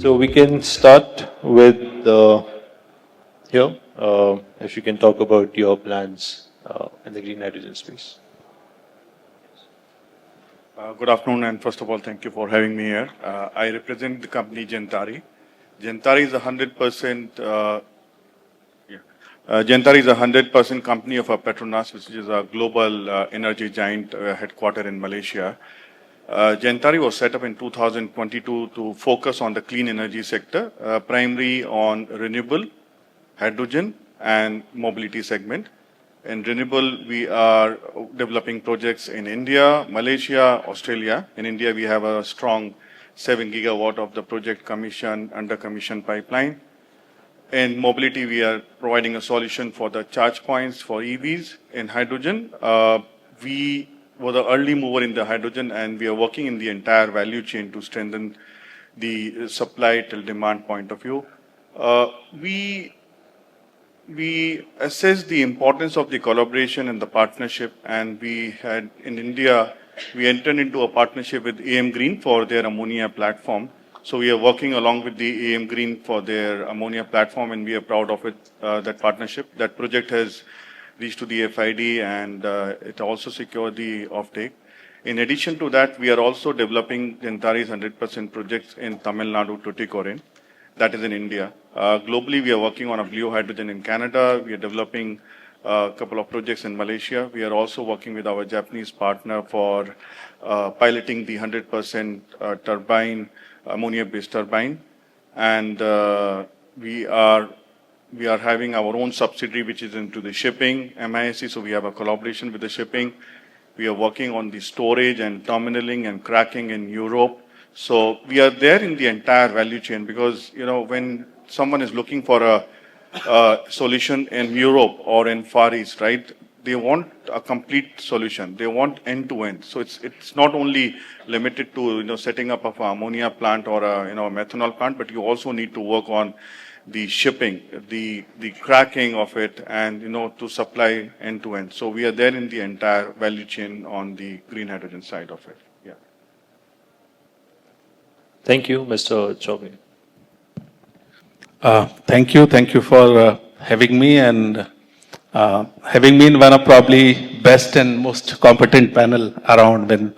So we can start with here. If you can talk about your plans in the green hydrogen space. Good afternoon, and first of all, thank you for having me here. I represent the company Gentari. Gentari is a 100%. Gentari is a 100% company of Petronas, which is a global energy giant headquartered in Malaysia. Gentari was set up in 2022 to focus on the clean energy sector, primarily on renewable, hydrogen, and mobility segment. In renewable, we are developing projects in India, Malaysia, Australia. In India, we have a strong 7 gigawatt of the project under commission pipeline. In mobility, we are providing a solution for the charge points for EVs. In hydrogen, we were the early mover in the hydrogen, and we are working in the entire value chain to strengthen the supply till demand point of view. We assessed the importance of the collaboration and the partnership, and we had in India, we entered into a partnership with AM Green for their ammonia platform. So we are working along with the AM Green for their ammonia platform, and we are proud of it, that partnership. That project has reached to the FID, and it also secured the offtake. In addition to that, we are also developing Gentari's 100% projects in Tamil Nadu, Tuticorin. That is in India. Globally, we are working on a blue hydrogen in Canada. We are developing a couple of projects in Malaysia. We are also working with our Japanese partner for piloting the 100% turbine, ammonia-based turbine. And we are having our own subsidiary, which is into the shipping, MISC. So we have a collaboration with the shipping. We are working on the storage and terminaling and cracking in Europe. So we are there in the entire value chain because, you know, when someone is looking for a solution in Europe or in Far East, right, they want a complete solution. They want end-to-end. So it's not only limited to, you know, setting up of an ammonia plant or a, you know, a methanol plant, but you also need to work on the shipping, the cracking of it, and, you know, to supply end-to-end. So we are there in the entire value chain on the green hydrogen side of it. Yeah. Thank you, Mr. Choubey. Thank you for having me and having me in one of probably best and most competent panel around when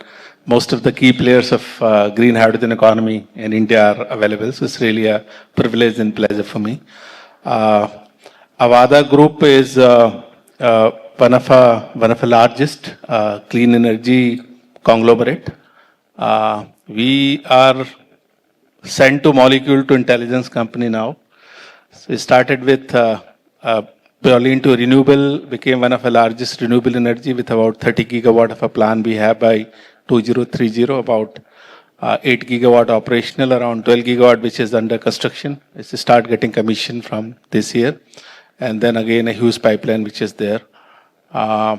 most of the key players of green hydrogen economy in India are available. So it's really a privilege and pleasure for me. Avaada Group is one of the largest clean energy conglomerate. We are sent to molecule to intelligence company now. So we started with purely into renewable, became one of the largest renewable energy with about 30 gigawatt of a plan we have by 2030, about 8 gigawatt operational, around 12 gigawatt which is under construction. It's to start getting commission from this year. And then again a huge pipeline which is there. As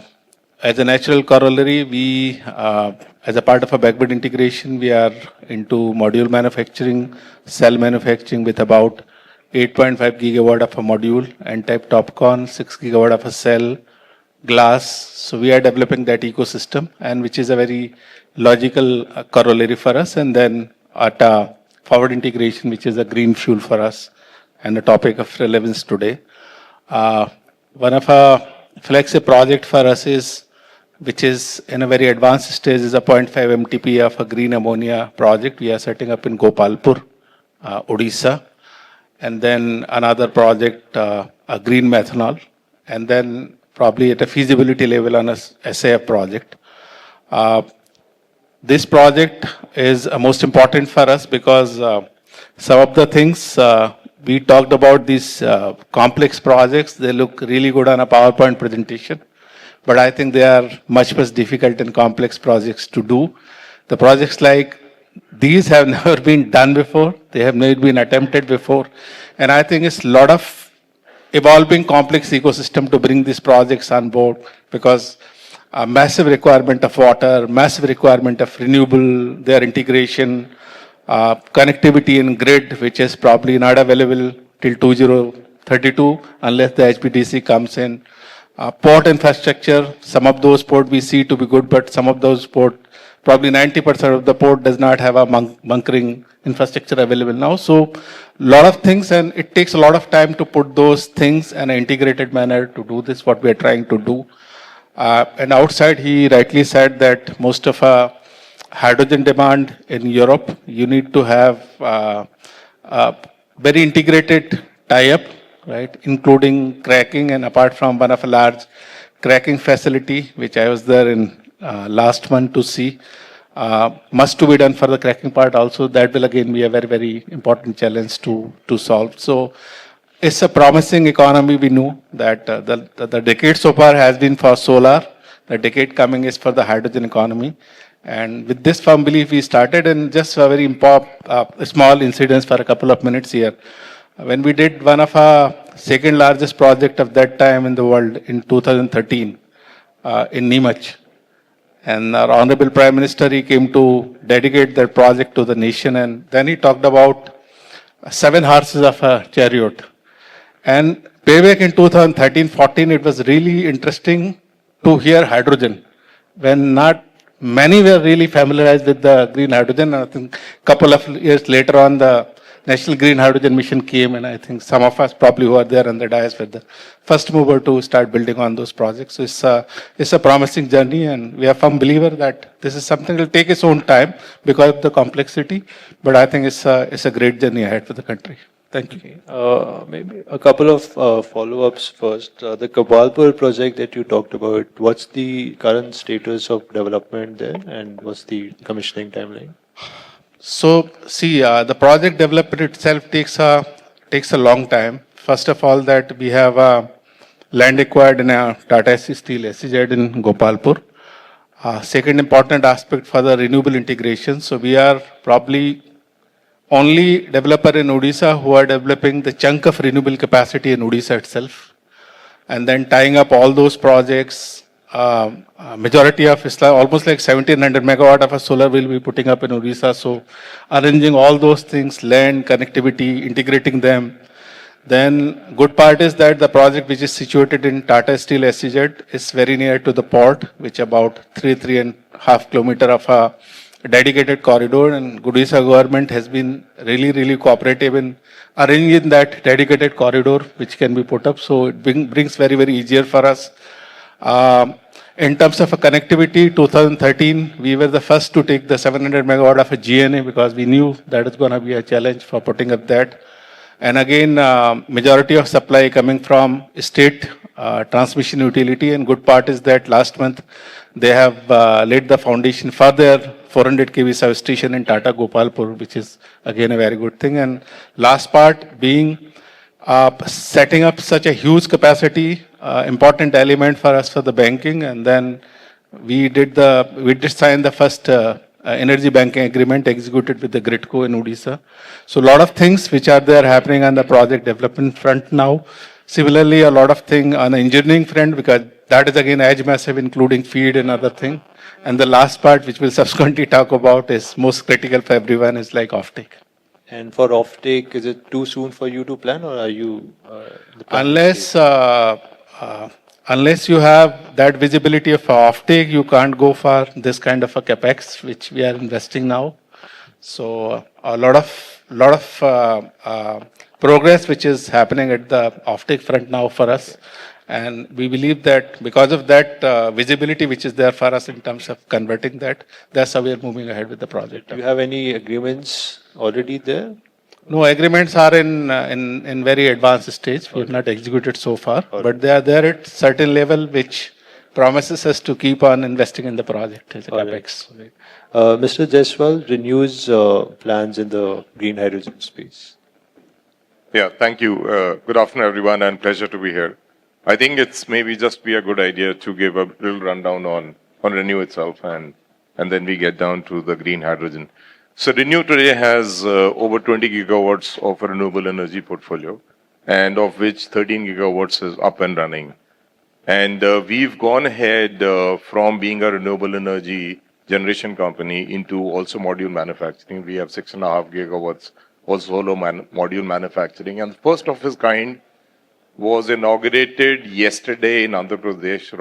a natural corollary, we, as a part of a backward integration, we are into module manufacturing, cell manufacturing with about 8.5 gigawatt of a module, N-type TOPCon, 6 gigawatt of a cell, glass. So we are developing that ecosystem, and which is a very logical corollary for us. And then at forward integration, which is a green fuel for us and a topic of relevance today. One of our flagship project for us is, which is in a very advanced stage, is a 0.5 MTP of a green ammonia project we are setting up in Gopalpur, Odisha. And then another project, a green methanol. And then probably at a feasibility level on a SAF project. This project is most important for us because some of the things we talked about, these complex projects, they look really good on a PowerPoint presentation. But I think they are much difficult and complex projects to do. The projects like these have never been done before. They have never been attempted before. And I think it's a lot of evolving complex ecosystem to bring these projects on board, because a massive requirement of water, massive requirement of renewable, their integration, connectivity in grid, which is probably not available till 2032 unless the HPDC comes in. Port infrastructure, some of those port we see to be good, but some of those port, probably 90% of the port does not have a bunkering infrastructure available now. So lot of things, and it takes a lot of time to put those things in an integrated manner to do this, what we are trying to do. And outside, he rightly said that most of hydrogen demand in Europe, you need to have very integrated tie-up, right, including cracking, and apart from one of a large cracking facility, which I was there in last month to see, must to be done for the cracking part also. That will again be a very, very important challenge to solve. So it's a promising economy. We know that the decade so far has been for solar. The decade coming is for the hydrogen economy. And with this firm belief, we started, and just a very small incidents for a couple of minutes here. When we did one of our second largest project of that time in the world in 2013 in Neemuch, and our Honorable Prime Minister, he came to dedicate that project to the nation, and then he talked about 7 horses of a chariot. And way back in 2013-14, it was really interesting to hear hydrogen, when not many were really familiarized with the green hydrogen. I think a couple of years later on, the National Green Hydrogen Mission came, and I think some of us probably who are there on the dais were the first mover to start building on those projects. So it's a promising journey, and we are firm believer that this is something that will take its own time because of the complexity, but I think it's a great journey ahead for the country. Thank you. Maybe a couple of follow-ups first. The Gopalpur project that you talked about, what's the current status of development there, and what's the commissioning timeline? So, see, the project development itself takes a long time. First of all, that we have land acquired in a Tata Steel SEZ in Gopalpur. Second important aspect for the renewable integration. So we are probably only developer in Odisha who are developing the chunk of renewable capacity in Odisha itself, and then tying up all those projects. Majority of almost like 1700 megawatt of a solar will be putting up in Odisha. So arranging all those things, land, connectivity, integrating them. Then good part is that the project which is situated in Tata Steel SEZ is very near to the port, which about 3.5 kilometer of a dedicated corridor, and Odisha government has been really cooperative in arranging that dedicated corridor which can be put up. So it brings very easier for us. In terms of a connectivity, 2013, we were the first to take the 700 megawatt of a GNA because we knew that is going to be a challenge for putting up that. And again, majority of supply coming from state transmission utility, and good part is that last month they have laid the foundation for their 400 kV substation in Tata Gopalpur, which is again a very good thing. And last part being setting up such a huge capacity, important element for us for the banking, and then we did sign the first energy banking agreement executed with the Gridco in Odisha. So a lot of things which are there happening on the project development front now. Similarly, a lot of things on the engineering front, because that is again as massive, including feed and other thing. And the last part, which we'll subsequently talk about, is most critical for everyone, is like offtake. And for offtake, is it too soon for you to plan, or are you? Unless you have that visibility of offtake, you can't go for this kind of a capex which we are investing now. So a lot of progress which is happening at the offtake front now for us, and we believe that because of that visibility which is there for us in terms of converting that, that's how we are moving ahead with the project. Do you have any agreements already there? No, agreements are in very advanced stage. We have not executed so far, but they are there at certain level, which promises us to keep on investing in the project as a capex. Right. Mr. Jaswal, Renew's plans in the green hydrogen space. Yeah, thank you. Good afternoon, everyone, and pleasure to be here. I think it's maybe just be a good idea to give a little rundown on Renew itself, and then we get down to the green hydrogen. So Renew today has over 20 gigawatts of a renewable energy portfolio, and of which 13 gigawatts is up and running. And we've gone ahead from being a renewable energy generation company into also module manufacturing. We have 6.5 gigawatts also module manufacturing, and first of its kind was inaugurated yesterday in Andhra Pradesh,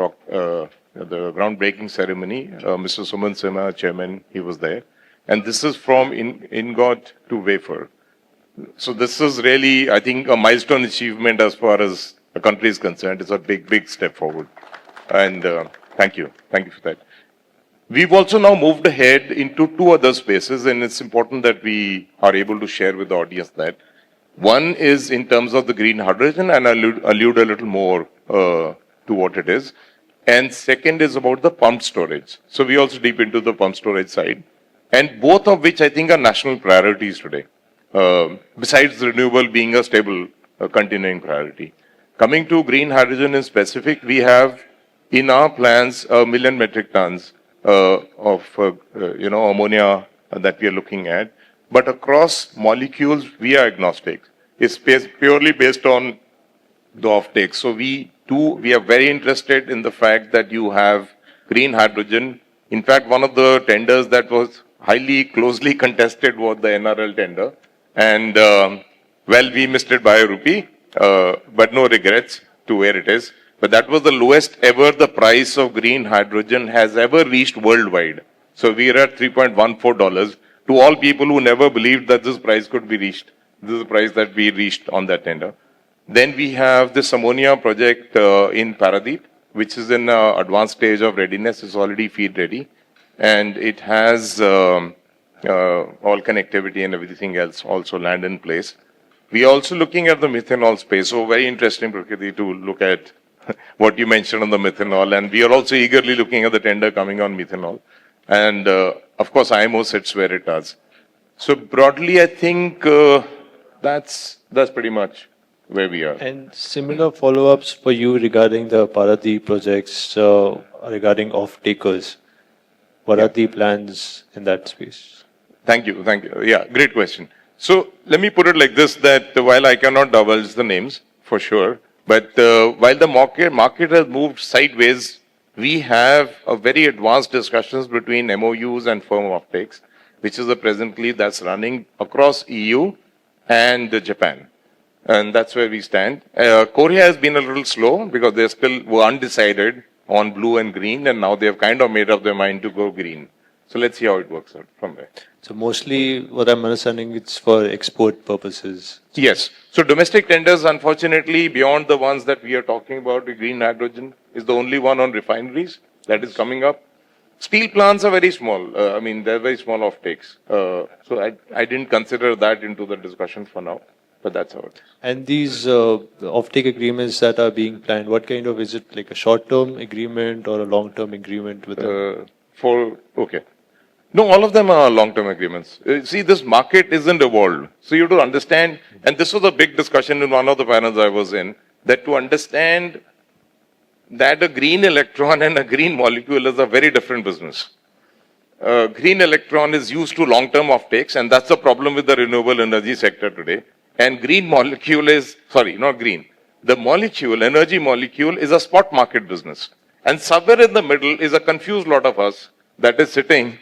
the groundbreaking ceremony. Mr. Suman Sinha, chairman, he was there. And this is from ingot to wafer. So this is really, I think, a milestone achievement as far as the country is concerned. It's a big, big step forward. And thank you. Thank you for that. We've also now moved ahead into two other spaces, and it's important that we are able to share with the audience that. One is in terms of the green hydrogen, and I'll allude a little more to what it is. And second is about the pumped storage. So we also deep into the pumped storage side. And both of which I think are national priorities today. Besides renewable being a stable continuing priority. Coming to green hydrogen in specific, we have in our plans 1 million metric tons of ammonia that we are looking at. But across molecules, we are agnostic. It's purely based on the offtake. So we are very interested in the fact that you have green hydrogen. In fact, one of the tenders that was highly closely contested was the NRL tender. And, we missed it by a rupee, but no regrets to where it is. But that was the lowest ever the price of green hydrogen has ever reached worldwide. So we are at $3.14. To all people who never believed that this price could be reached, this is the price that we reached on that tender. Then we have this ammonia project in Paradeep, which is in advanced stage of readiness. It's already feed ready. And it has all connectivity and everything else, also land in place. We are also looking at the methanol space. So very interesting, Prakriti, to look at what you mentioned on the methanol. And we are also eagerly looking at the tender coming on methanol. And of course, IMO sits where it does. So broadly, I think that's pretty much where we are. And similar follow-ups for you regarding the Paradeep projects, regarding off-takers. What are the plans in that space? Thank you. Yeah, great question. So let me put it like this, that while I cannot divulge the names, for sure, but while the market has moved sideways, we have a very advanced discussions between MOUs and firm offtakes, which is presently that's running across EU and Japan. And that's where we stand. Korea has been a little slow because they still were undecided on blue and green, and now they have kind of made up their mind to go green. So let's see how it works out from there. So mostly what I'm understanding, it's for export purposes. Yes. So domestic tenders, unfortunately, beyond the ones that we are talking about, the green hydrogen is the only one on refineries that is coming up. Steel plants are very small. They're very small offtakes. So I didn't consider that into the discussion for now, but that's how it is. And these offtake agreements that are being planned, what kind of, is it like a short-term agreement or a long-term agreement with them? Okay. No, all of them are long-term agreements. See, this market isn't evolved. So you have to understand, and this was a big discussion in one of the panels I was in, that to understand that a green electron and a green molecule is a very different business. Green electron is used to long-term offtakes, and that's the problem with the renewable energy sector today. And green molecule is, not green. The molecule, energy molecule, is a spot market business. And somewhere in the middle is a confused lot of us that is sitting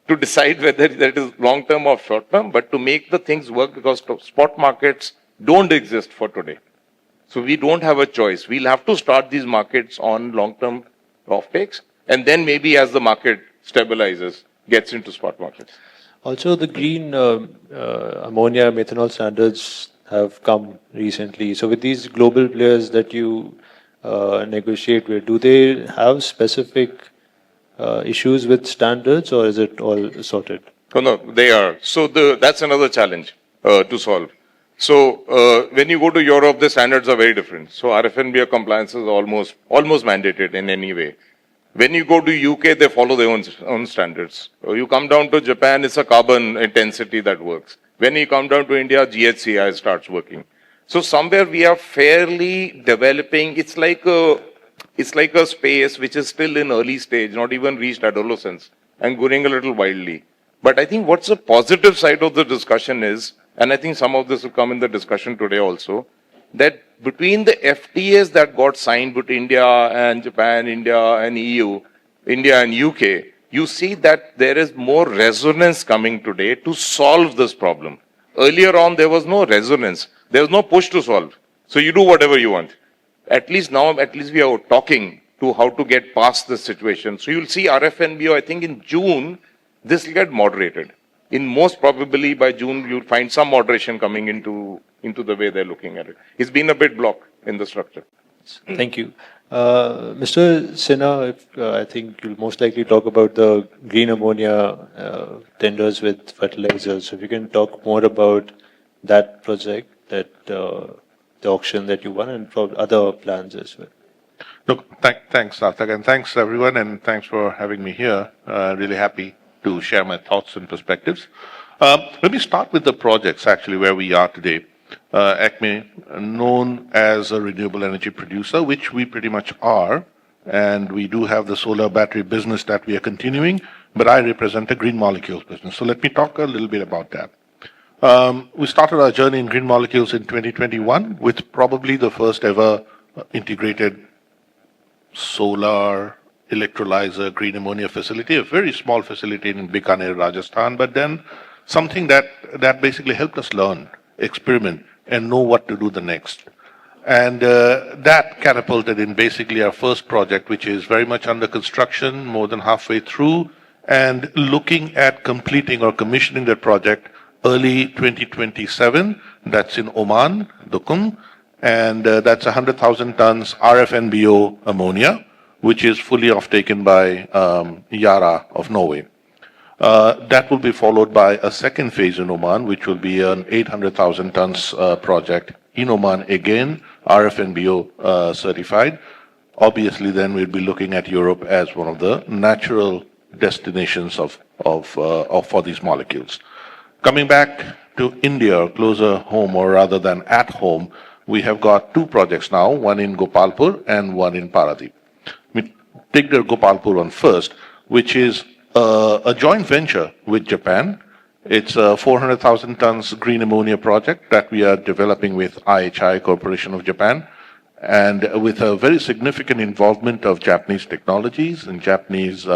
to decide whether that is long-term or short-term, but to make the things work because spot markets don't exist for today. So we don't have a choice. We'll have to start these markets on long-term offtakes, and then maybe as the market stabilizes, gets into spot markets. Also, the green ammonia methanol standards have come recently. So with these global players that you negotiate with, do they have specific issues with standards, or is it all sorted? Oh, no, they are. So that's another challenge to solve. So when you go to Europe, the standards are very different. So RFNBR compliance is almost mandated in any way. When you go to UK, they follow their own standards. You come down to Japan, it's a carbon intensity that works. When you come down to India, GHCI starts working. So somewhere we are fairly developing. It's like a space which is still in early stage, not even reached adolescence, and going a little wildly. But I think what's the positive side of the discussion is, and I think some of this will come in the discussion today also, that between the FTAs that got signed between India and Japan, India and EU, India and UK, you see that there is more resonance coming today to solve this problem. Earlier on, there was no resonance. There was no push to solve. So you do whatever you want. at least now, at least we are talking to how to get past this situation. So you'll see RFNBO, I think in June, this will get moderated. In most probably by June, you'll find some moderation coming into the way they're looking at it. It's been a bit blocked in the structure. Thank you. Mr. Sinha, I think you'll most likely talk about the green ammonia tenders with fertilizers. So if you can talk more about that project, that the auction that you won, and for other plans as well. Look, thanks, Sarthak, and thanks everyone, and thanks for having me here. Really happy to share my thoughts and perspectives. Let me start with the projects actually where we are today. ACME, known as a renewable energy producer, which we pretty much are, and we do have the solar battery business that we are continuing, but I represent a green molecules business. So let me talk a little bit about that. We started our journey in green molecules in 2021 with probably the first ever integrated solar electrolyzer green ammonia facility, a very small facility in Bikaner, Rajasthan, but then something that basically helped us learn, experiment, and know what to do the next. And that catapulted in basically our first project, which is very much under construction, more than halfway through, and looking at completing or commissioning that project early 2027. That's in Oman, Duqm, and that's 100,000 tons RFNBO ammonia, which is fully off-taken by Yara of Norway. That will be followed by a second phase in Oman, which will be an 800,000 tons project in Oman, again, RFNBO certified. Obviously, then we'll be looking at Europe as one of the natural destinations for these molecules. Coming back to India, closer home, or rather than at home, we have got two projects now, one in Gopalpur and one in Paradip. We take the Gopalpur one first, which is a joint venture with Japan. It's a 400,000 tons green ammonia project that we are developing with IHI Corporation of Japan, and with a very significant involvement of Japanese technologies and Japanese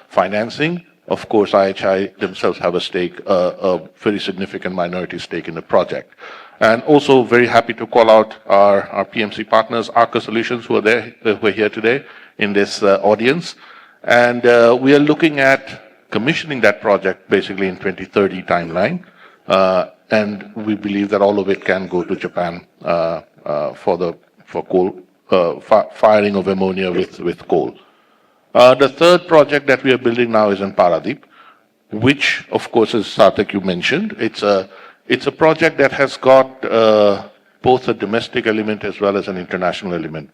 financing. Of course, IHI themselves have a stake, a very significant minority stake in the project. And also very happy to call out our PMC partners, Arca Solutions, who are here today in this audience. And we are looking at commissioning that project basically in 2030 timeline. And we believe that all of it can go to Japan for coal, firing of ammonia with coal. The third project that we are building now is in Paradip, which, of course, as Sarthak you mentioned, it's a project that has got both a domestic element as well as an international element.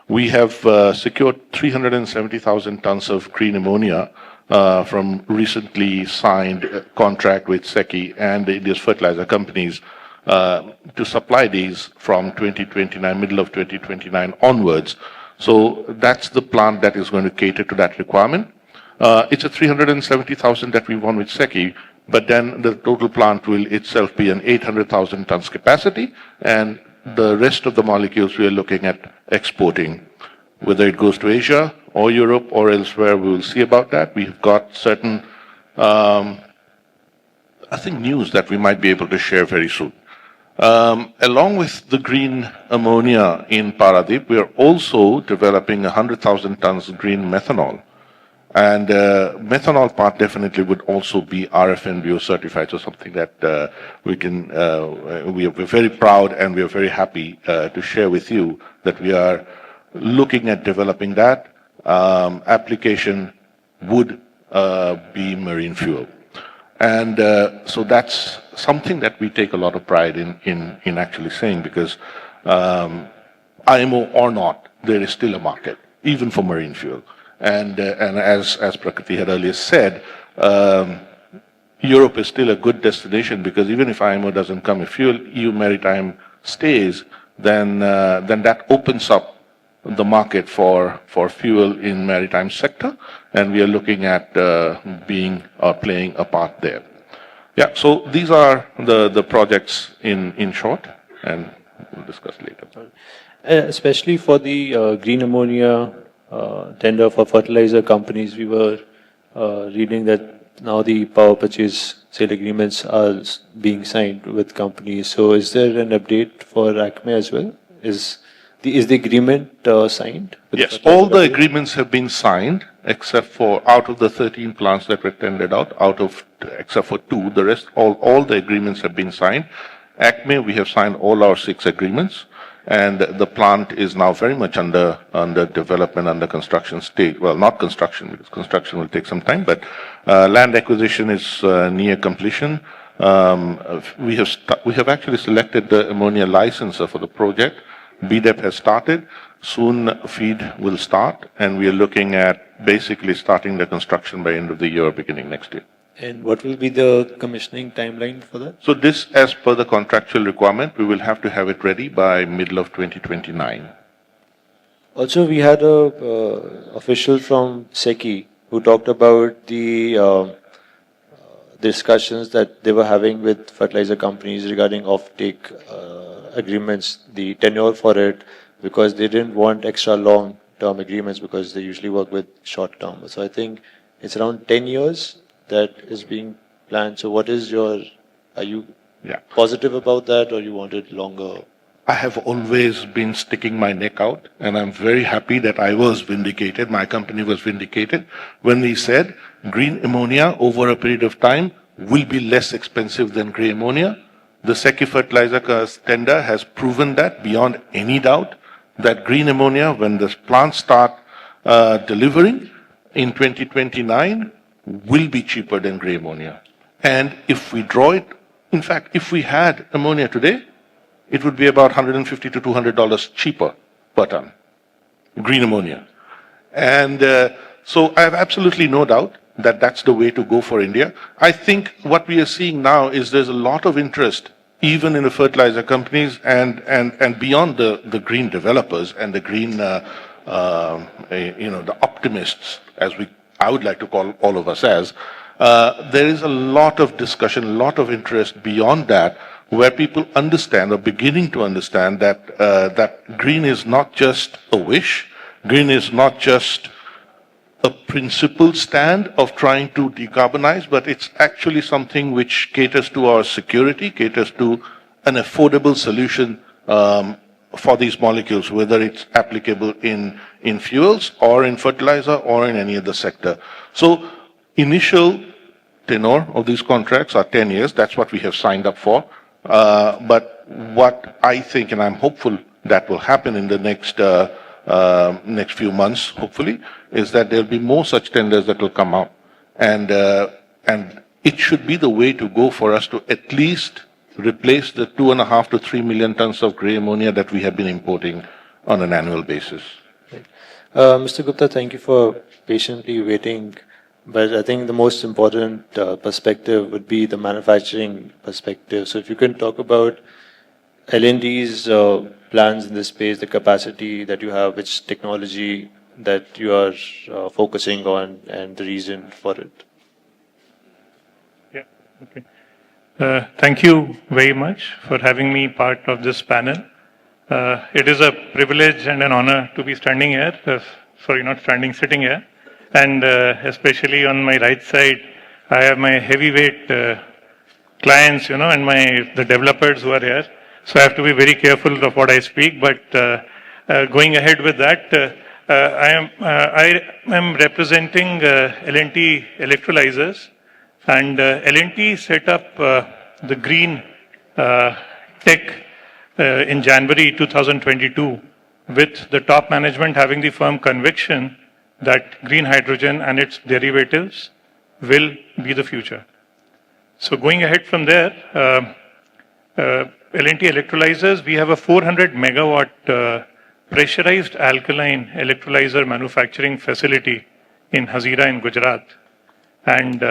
We have secured 370,000 tons of green ammonia from recently signed contract with SECI and India's fertilizer companies to supply these from 2029, middle of 2029 onwards. So that's the plant that is going to cater to that requirement. It's a 370,000 that we won with SECI, but then the total plant will itself be an 800,000 tons capacity, and the rest of the molecules we are looking at exporting, whether it goes to Asia or Europe or elsewhere. We will see about that. We've got certain, I think, news that we might be able to share very soon. Along with the green ammonia in Paradip, we are also developing 100,000 tons of green methanol. And methanol part definitely would also be RFNBO certified, so something that we are very proud and we are very happy to share with you that we are looking at developing that. Application would be marine fuel. And so that's something that we take a lot of pride in actually saying, because IMO or not, there is still a market, even for marine fuel. And as Prakriti had earlier said, Europe is still a good destination, because even if IMO doesn't come, if EU maritime stays, then that opens up the market for fuel in maritime sector, and we are looking at being or playing a part there. Yeah, so these are the projects in short, and we'll discuss later. Especially for the green ammonia tender for fertilizer companies, we were reading that now the power purchase sale agreements are being signed with companies. So is there an update for ACME as well? Is the agreement signed? with Yes, fertilizer all the company? agreements have been signed except for out of the 13 plants that were tendered out, except for 2, the rest, all the agreements have been signed. ACME, we have signed all our 6 agreements, and the plant is now very much under development, under construction stage. Well, not construction, because construction will take some time, but land acquisition is near completion. We have actually selected the ammonia licensor for the project. BDEP has started. Soon feed will start, and we are looking at basically starting the construction by end of the year, beginning next year. And what will be the commissioning timeline for that? So this, as per the contractual requirement, we will have to have it ready by middle of 2029. Also, we had a official from SECI who talked about the discussions that they were having with fertilizer companies regarding offtake agreements, the tenure for it, because they didn't want extra long-term agreements because they usually work with short-term. So I think it's around 10 years that is being planned. So what is are you positive about that, or you want it longer? I have always been sticking my neck out, and I'm very happy that I was vindicated, my company was vindicated, when we said green ammonia over a period of time will be less expensive than grey ammonia. The SECI fertilizer tender has proven that beyond any doubt, that green ammonia, when the plants start delivering in 2029, will be cheaper than grey ammonia. And if we draw it, in fact, if we had ammonia today, it would be about $150 to $200 cheaper per ton, green ammonia. And so I have absolutely no doubt that that's the way to go for India. I think what we are seeing now is there's a lot of interest, even in the fertilizer companies and beyond the green developers and the green, the optimists, as I would like to call all of us as. There is a lot of discussion, a lot of interest beyond that, where people understand or beginning to understand that green is not just a wish, green is not just a principled stand of trying to decarbonize, but it's actually something which caters to our security, caters to an affordable solution for these molecules, whether it's applicable in fuels or in fertilizer or in any other sector. So initial tenure of these contracts are 10 years. That's what we have signed up for. But what I think, and I'm hopeful that will happen in the next few months, hopefully, is that there'll be more such tenders that will come out. And it should be the way to go for us to at least replace the 2.5 to 3 million tons of grey ammonia that we have been importing on an annual basis. Mr. Gupta, thank you for patiently waiting. But I think the most important perspective would be the manufacturing perspective. So if you can talk about L&D's plans in this space, the capacity that you have, which technology that you are focusing on, and the reason for it. Yeah, okay. Thank you very much for having me part of this panel. It is a privilege and an honor to be standing here, sitting here. And especially on my right side, I have my heavyweight clients, and the developers who are here. So I have to be very careful of what I speak. But going ahead with that, I am representing L&T Electrolysers, and L&T set up the green tech in January 2022, with the top management having the firm conviction that green hydrogen and its derivatives will be the future. So going ahead from there, L&T Electrolysers, we have a 400 megawatt pressurized alkaline electrolyzer manufacturing facility in Hazira in Gujarat. And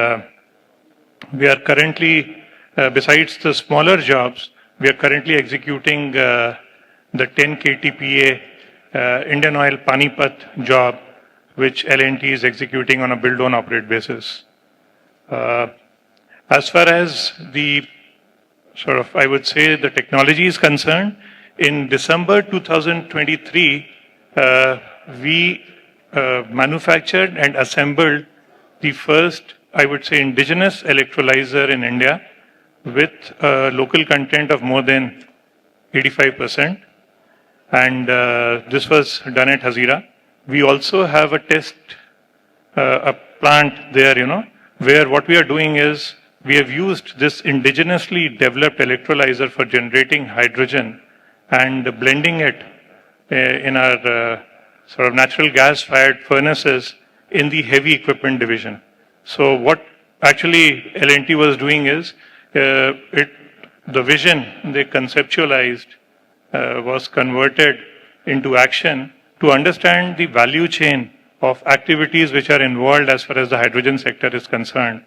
we are currently, besides the smaller jobs, we are currently executing the 10 KTPA Indian Oil Panipat job, which L&T is executing on a build-own-operate basis. As far as the I would say the technology is concerned, in December 2023, we manufactured and assembled the first, I would say, indigenous electrolyzer in India with a local content of more than 85%. And this was done at Hazira. We also have a a plant there, where what we are doing is we have used this indigenously developed electrolyzer for generating hydrogen and blending it in our sort of natural gas fired furnaces in the heavy equipment division. So what actually L&T was doing is the vision they conceptualized was converted into action to understand the value chain of activities which are involved as far as the hydrogen sector is concerned,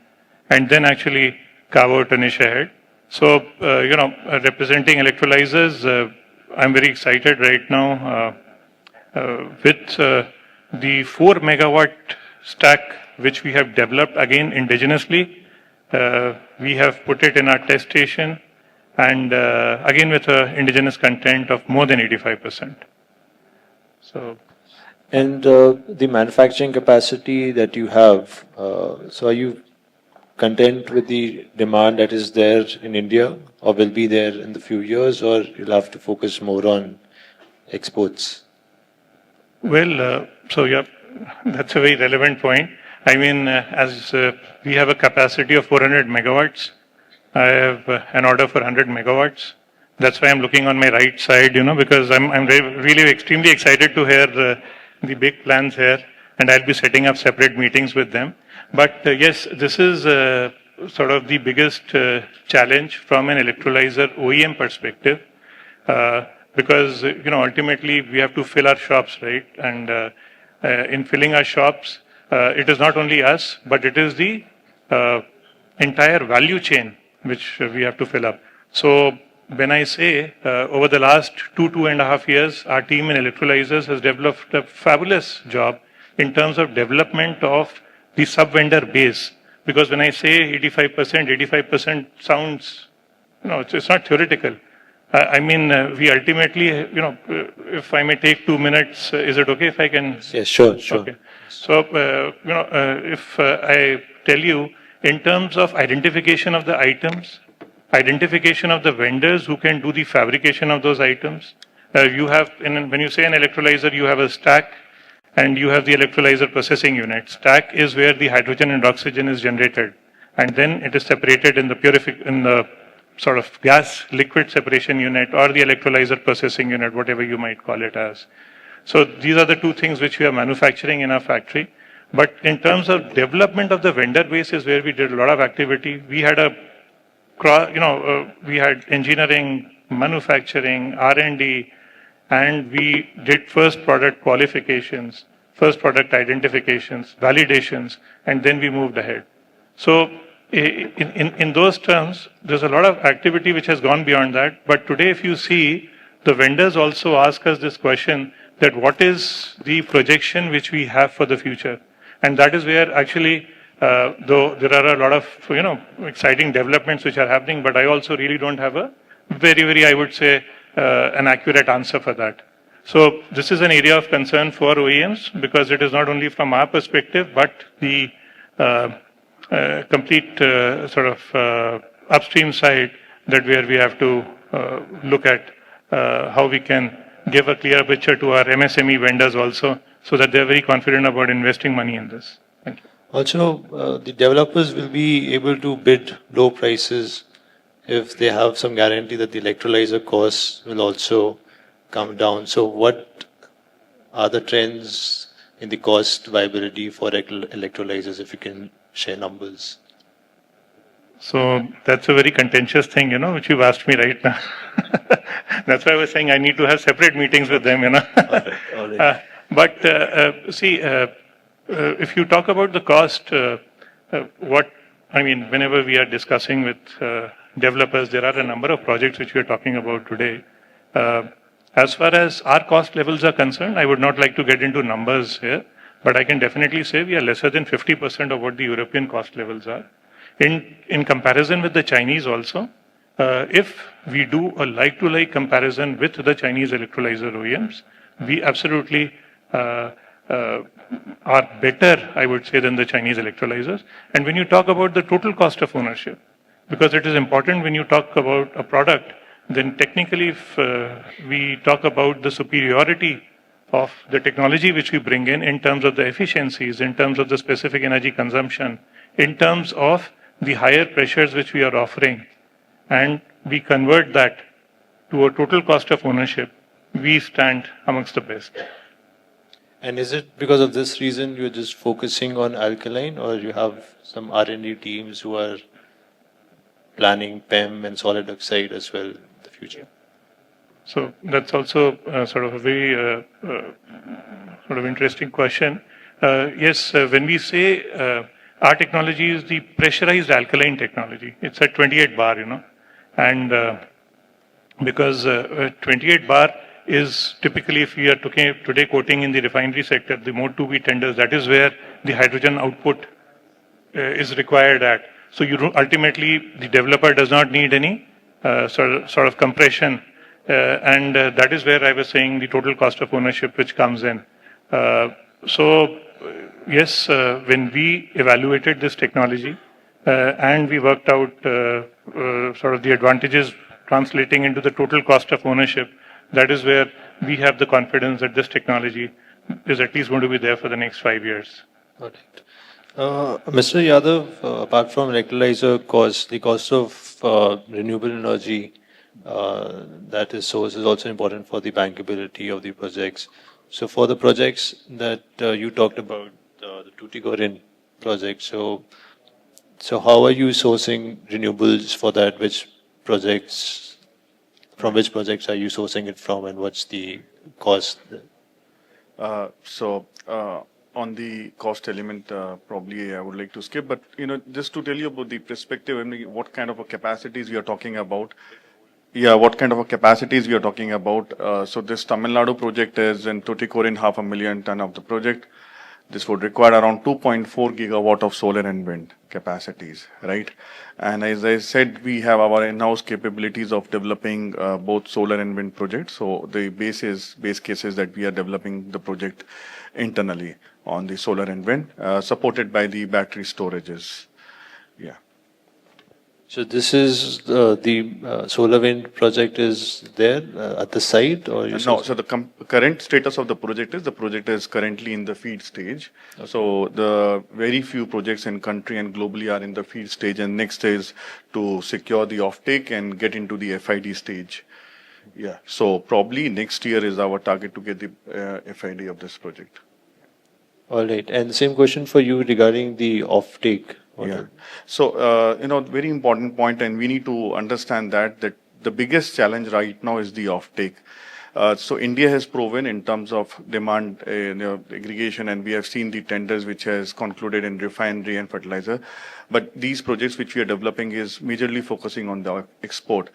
and then actually carve out a niche ahead. So, representing electrolyzers, I'm very excited right now with the 4 megawatt stack which we have developed again indigenously. We have put it in our test station, and again with indigenous content of more than 85%. So. And the manufacturing capacity that you have, so are you content with the demand that is there in India, or will be there in the few years, or you'll have to focus more on exports? Well, so yeah, that's a very relevant point. I mean, as we have a capacity of 400 megawatts, I have an order for 100 megawatts. That's why I'm looking on my right side, because I'm really extremely excited to hear the big plans here, and I'll be setting up separate meetings with them. But yes, this is sort of the biggest challenge from an electrolyzer OEM perspective, because ultimately we have to fill our shops, right? And in filling our shops, it is not only us, but it is the entire value chain which we have to fill up. So when I say over the last 2.5 years, our team in electrolyzers has developed a fabulous job in terms of development of the sub-vendor base. Because when I say 85% sounds, it's not theoretical. I mean, we ultimately, if I may take 2 minutes, is it okay if I can? Yes, sure. Okay. So, if I tell you, in terms of identification of the items, identification of the vendors who can do the fabrication of those items. You have, when you say an electrolyzer, you have a stack and you have the electrolyzer processing unit. Stack is where the hydrogen and oxygen is generated, and then it is separated in the sort of gas liquid separation unit or the electrolyzer processing unit, whatever you might call it as. So these are the two things which we are manufacturing in our factory. But in terms of development of the vendor base is where we did a lot of activity. We had we had engineering, manufacturing, R&D, and we did first product qualifications, first product identifications, validations, and then we moved ahead. So in those terms, there's a lot of activity which has gone beyond that. But today, if you see, the vendors also ask us this question that what is the projection which we have for the future? And that is where actually, though there are a lot of, exciting developments which are happening, but I also really don't have a very, I would say, an accurate answer for that. So this is an area of concern for OEMs because it is not only from our perspective, but the complete sort of upstream side that where we have to look at how we can give a clear picture to our MSME vendors also, so that they're very confident about investing money in this. Thank you. Also, the developers will be able to bid low prices if they have some guarantee that the electrolyzer costs will also come down. So what are the trends in the cost viability for electrolyzers, if you can share numbers? So that's a very contentious thing, which you've asked me right now. That's why I was saying I need to have separate meetings with them, All right. But see, if you talk about the cost, whenever we are discussing with developers, there are a number of projects which we are talking about today. As far as our cost levels are concerned, I would not like to get into numbers here, but I can definitely say we are lesser than 50% of what the European cost levels are. In comparison with the Chinese also, if we do a like-to-like comparison with the Chinese electrolyzer OEMs, we absolutely are better, I would say, than the Chinese electrolyzers. And when you talk about the total cost of ownership, because it is important when you talk about a product then technically if we talk about the superiority of the technology which we bring in terms of the efficiencies, in terms of the specific energy consumption, in terms of the higher pressures which we are offering, and we convert that to a total cost of ownership, we stand amongst the best. And is it because of this reason you're just focusing on alkaline, or you have some R&D teams who are planning PEM and solid oxide as well in the future? So that's also sort of a very sort of interesting question. Yes, when we say our technology is the pressurized alkaline technology, it's at 28 bar, and because 28 bar is typically, if we are today quoting in the refinery sector, the mode 2B tenders, that is where the hydrogen output is required at. So ultimately, the developer does not need any sort of compression. And that is where I was saying the total cost of ownership which comes in. Yes, when we evaluated this technology and we worked out sort of the advantages translating into the total cost of ownership, that is where we have the confidence that this technology is at least going to be there for the next 5 years. Got it. Mr. Yadav, apart from electrolyzer cost, the cost of renewable energy that is sourced is also important for the bankability of the projects. So for the projects that you talked about, the Tuticorin project, so how are you sourcing renewables for that? From which projects are you sourcing it from, and what's the cost? On the cost element, probably I would like to skip, but just to tell you about the perspective and what kind of capacities we are talking about. Yeah, what kind of capacities we are talking about. So this Tamil Nadu project is in Tuticorin, 500,000 ton of the project. This would require around 2.4 gigawatt of solar and wind capacities, right? And as I said, we have our in-house capabilities of developing both solar and wind projects. So the base case is that we are developing the project internally on the solar and wind, supported by the battery storages. Yeah. So this is the solar wind project is there at the site, or you no? So the current status of the project is currently in the feed stage. Okay. So the very few projects in country and globally are in the feed stage, and next is to secure the offtake and get into the FID stage. Yeah. So probably next year is our target to get the FID of this project. All right. And same question for you regarding the offtake. Yeah. So, very important point, and we need to understand that the biggest challenge right now is the offtake. So India has proven in terms of demand aggregation, and we have seen the tenders which has concluded in refinery and fertilizer. But these projects which we are developing is majorly focusing on the export.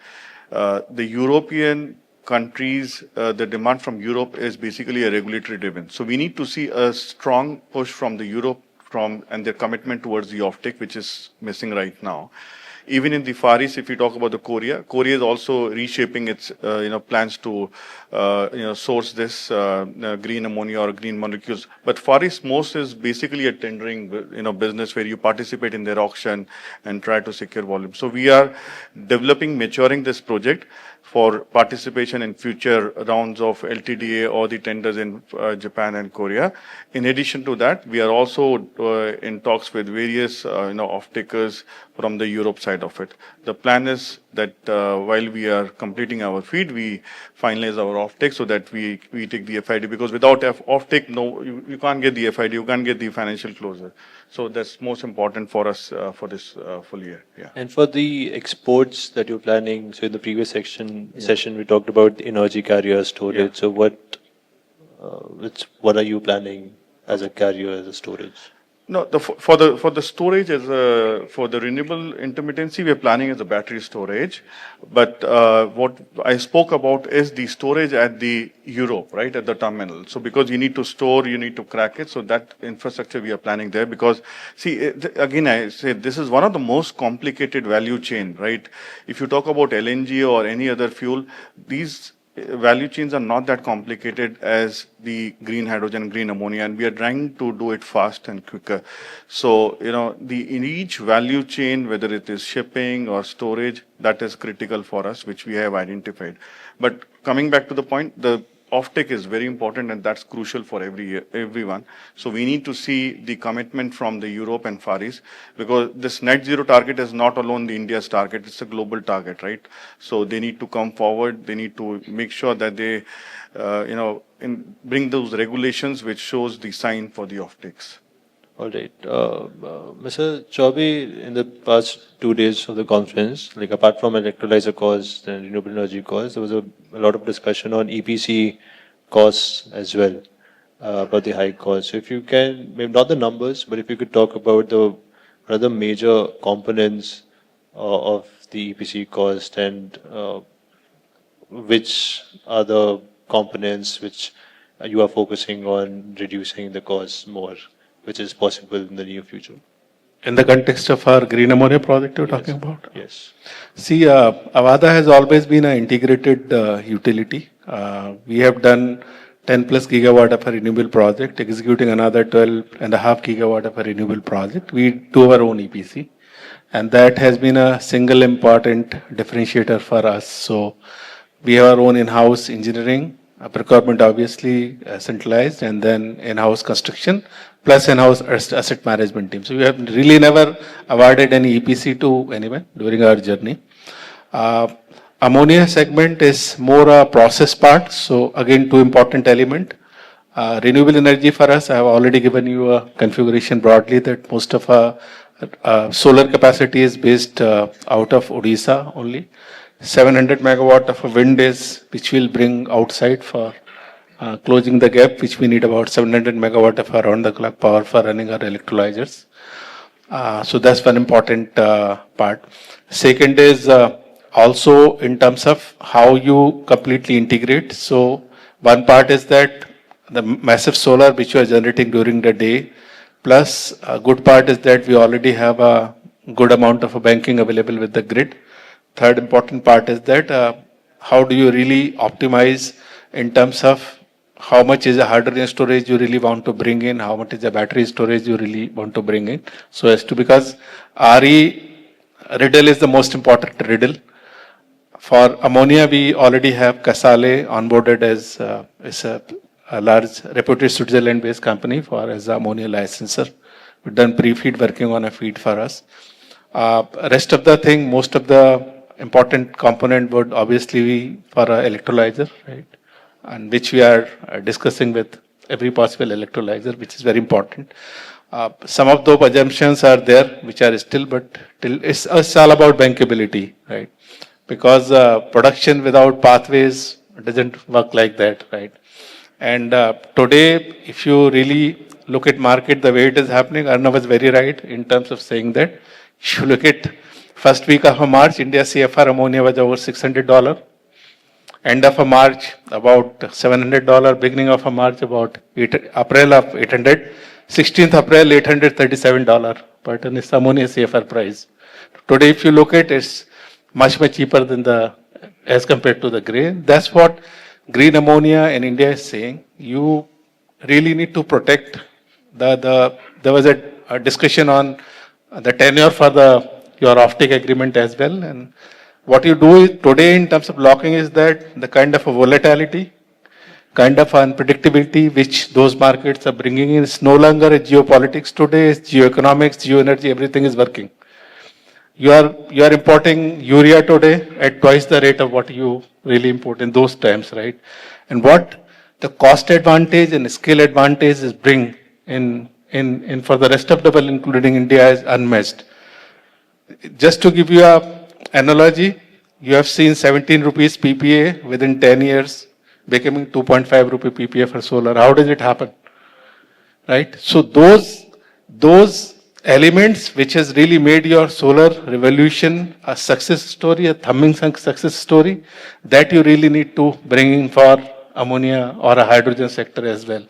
The European countries, the demand from Europe is basically a regulatory driven. So we need to see a strong push from the Europe and their commitment towards the offtake, which is missing right now. Even in the Far East, if you talk about the Korea is also reshaping its plans to source this green ammonia or green molecules. But Far East most is basically a tendering business where you participate in their auction and try to secure volume. So we are maturing this project for participation in future rounds of LTDA or the tenders in Japan and Korea. In addition to that, we are also in talks with various off-takers from the Europe side of it. The plan is that while we are completing our feed, we finalize our off-take so that we take the FID, because without off-take, you can't get the FID, you can't get the financial closure. So that's most important for us for this full year. Yeah. And for the exports that you're planning, so in the previous session we talked about the energy carrier storage. Yeah. So what are you planning as a carrier, as a storage? No, for the storage for the renewable intermittency, we are planning as a battery storage. But what I spoke about is the storage at the Europe, right, at the terminal. So because you need to store, you need to crack it. So that infrastructure we are planning there, because see, again, I say this is one of the most complicated value chain, right? If you talk about LNG or any other fuel, these value chains are not that complicated as the green hydrogen, green ammonia, and we are trying to do it fast and quicker. So, in each value chain, whether it is shipping or storage, that is critical for us, which we have identified. But coming back to the point, the offtake is very important, and that's crucial for everyone. So we need to see the commitment from the Europe and Far East, because this net zero target is not alone the India's target, it's a global target, right? So they need to come forward, they need to make sure that they, bring those regulations which shows the sign for the offtakes. All right. Mr. Choubey, in the past 2 days of the conference, like apart from electrolyzer costs and renewable energy costs, there was a lot of discussion on EPC costs as well, about the high costs. So if you can, maybe not the numbers, but if you could talk about what are the major components of the EPC cost, and which are the components which you are focusing on reducing the costs more, which is possible in the near future. In the context of our green ammonia project you're talking about? Yes. See, Avaada has always been an integrated utility. We have done 10 plus gigawatt of a renewable project, executing another 12.5 gigawatt of a renewable project. We do our own EPC, and that has been a single important differentiator for us. So we have our own in-house engineering, procurement obviously centralized, and then in-house construction, plus in-house asset management team. So we have really never awarded any EPC to anyone during our journey. Ammonia segment is more a process part. So again, two important element. Renewable energy for us, I have already given you a configuration broadly that most of our solar capacity is based out of Odisha only. 700 megawatt of a wind is, which we'll bring outside for closing the gap, which we need about 700 megawatt of around the clock power for running our electrolyzers. So that's one important part. Second is also in terms of how you completely integrate. So one part is that the massive solar which you are generating during the day, plus a good part is that we already have a good amount of banking available with the grid. Third important part is that how do you really optimize in terms of how much is a hydrogen storage you really want to bring in, how much is a battery storage you really want to bring in. So as to, because RE riddle is the most important riddle. For ammonia, we already have Casale onboarded as a large reputed Switzerland-based company for as the ammonia licensor. We've done pre-feed working on a feed for us. Rest of the thing, most of the important component would obviously be for an electrolyzer, right? And which we are discussing with every possible electrolyzer, which is very important. Some of those assumptions are there, which are still, but it's all about bankability, right? Because production without pathways doesn't work like that, right? And today, if you really look at market, the way it is happening, Arnava was very right in terms of saying that. If you look at first week of March, India CFR ammonia was over $600. End of March, about $700. Beginning of March, about April of 800. 16th April, $837 per ton is ammonia CFR price. Today, if you look at it, it's much cheaper than as compared to the gray. That's what green ammonia in India is saying. You really need to protect there was a discussion on the tenure for your offtake agreement as well. And what you do is today in terms of locking is that the kind of a volatility, kind of unpredictability which those markets are bringing in is no longer a geopolitics today, it's geoeconomics, geoenergy, everything is working. You are importing urea today at twice the rate of what you really import in those times, right? And what the cost advantage and skill advantage is bring in for the rest of the world, including India, is unmatched. Just to give you an analogy, you have seen 17 rupees PPA within 10 years becoming 2.5 rupee PPA for solar. How does it happen? Right? So those elements which has really made your solar revolution a success story, a thumbing success story, that you really need to bring in for ammonia or a hydrogen sector as well.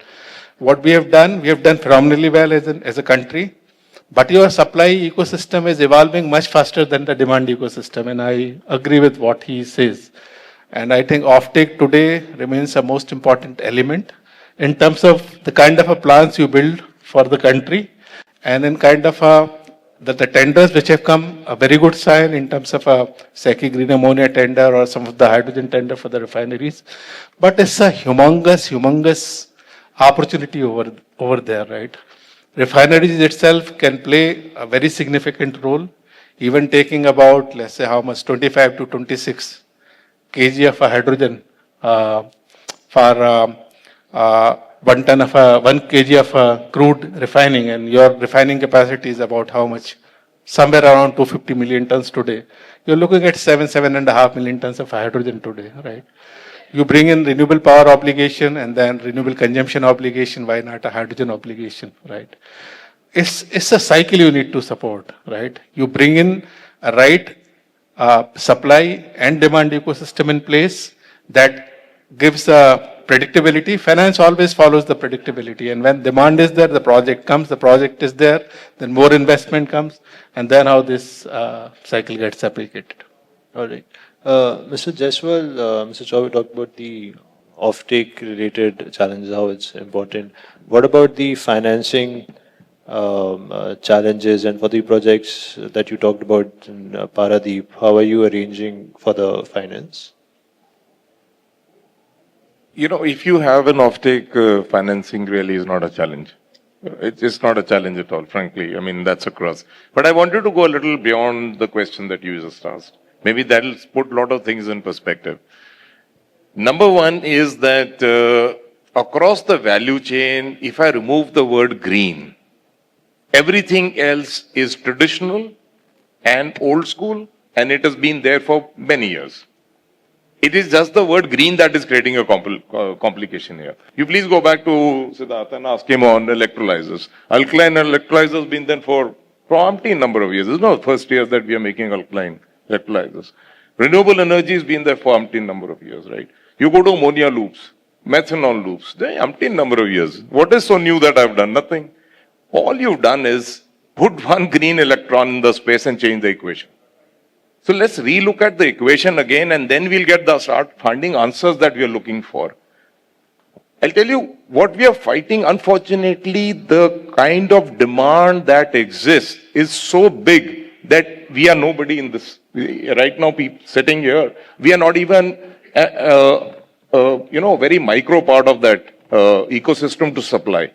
What we have done phenomenally well as a country, but your supply ecosystem is evolving much faster than the demand ecosystem, and I agree with what he says. And I think offtake today remains the most important element in terms of the kind of a plants you build for the country, and in kind of the tenders which have come, a very good sign in terms of a SECI green ammonia tender or some of the hydrogen tender for the refineries. But it's a humongous opportunity over there, right? Refineries itself can play a very significant role, even taking about, let's say, how much, 25 to 26 kg of hydrogen for 1 ton of 1 kg of crude refining, and your refining capacity is about how much? Somewhere around 250 million tons today. You're looking at 7.5 million tons of hydrogen today, right? You bring in renewable power obligation and then renewable consumption obligation, why not a hydrogen obligation, right? It's a cycle you need to support, right? You bring in a right supply and demand ecosystem in place that gives predictability. Finance always follows the predictability, and when demand is there, the project comes, the project is there, then more investment comes, and then how this cycle gets applicated. All right. Mr. Jaswal, Mr. Choubey talked about the offtake related challenges, how it's important. What about the financing challenges, and for the projects that you talked about in Paradeep, how are you arranging for the finance? You know, if you have an offtake, financing really is not a challenge. It's not a challenge at all, frankly. I mean, that's across. But I wanted to go a little beyond the question that you just asked. Maybe that'll put a lot of things in perspective. Number one is that across the value chain, if I remove the word green, everything else is traditional and old school, and it has been there for many years. It is just the word green that is creating a complication here. You please go back to Siddharth and ask him on electrolysers. Alkaline electrolysers been there for umpteen number of years. It's not the first year that we are making alkaline electrolysers. Renewable energy has been there for umpteen number of years, right? You go to ammonia loops, methanol loops, they umpteen number of years. What is so new that I've done? Nothing. All you've done is put one green electron in the space and change the equation. So let's relook at the equation again, and then we'll start finding answers that we are looking for. I'll tell you what we are fighting. Unfortunately, the kind of demand that exists is so big that we are nobody in this. Right now, people sitting here, we are not even, very micro part of that ecosystem to supply.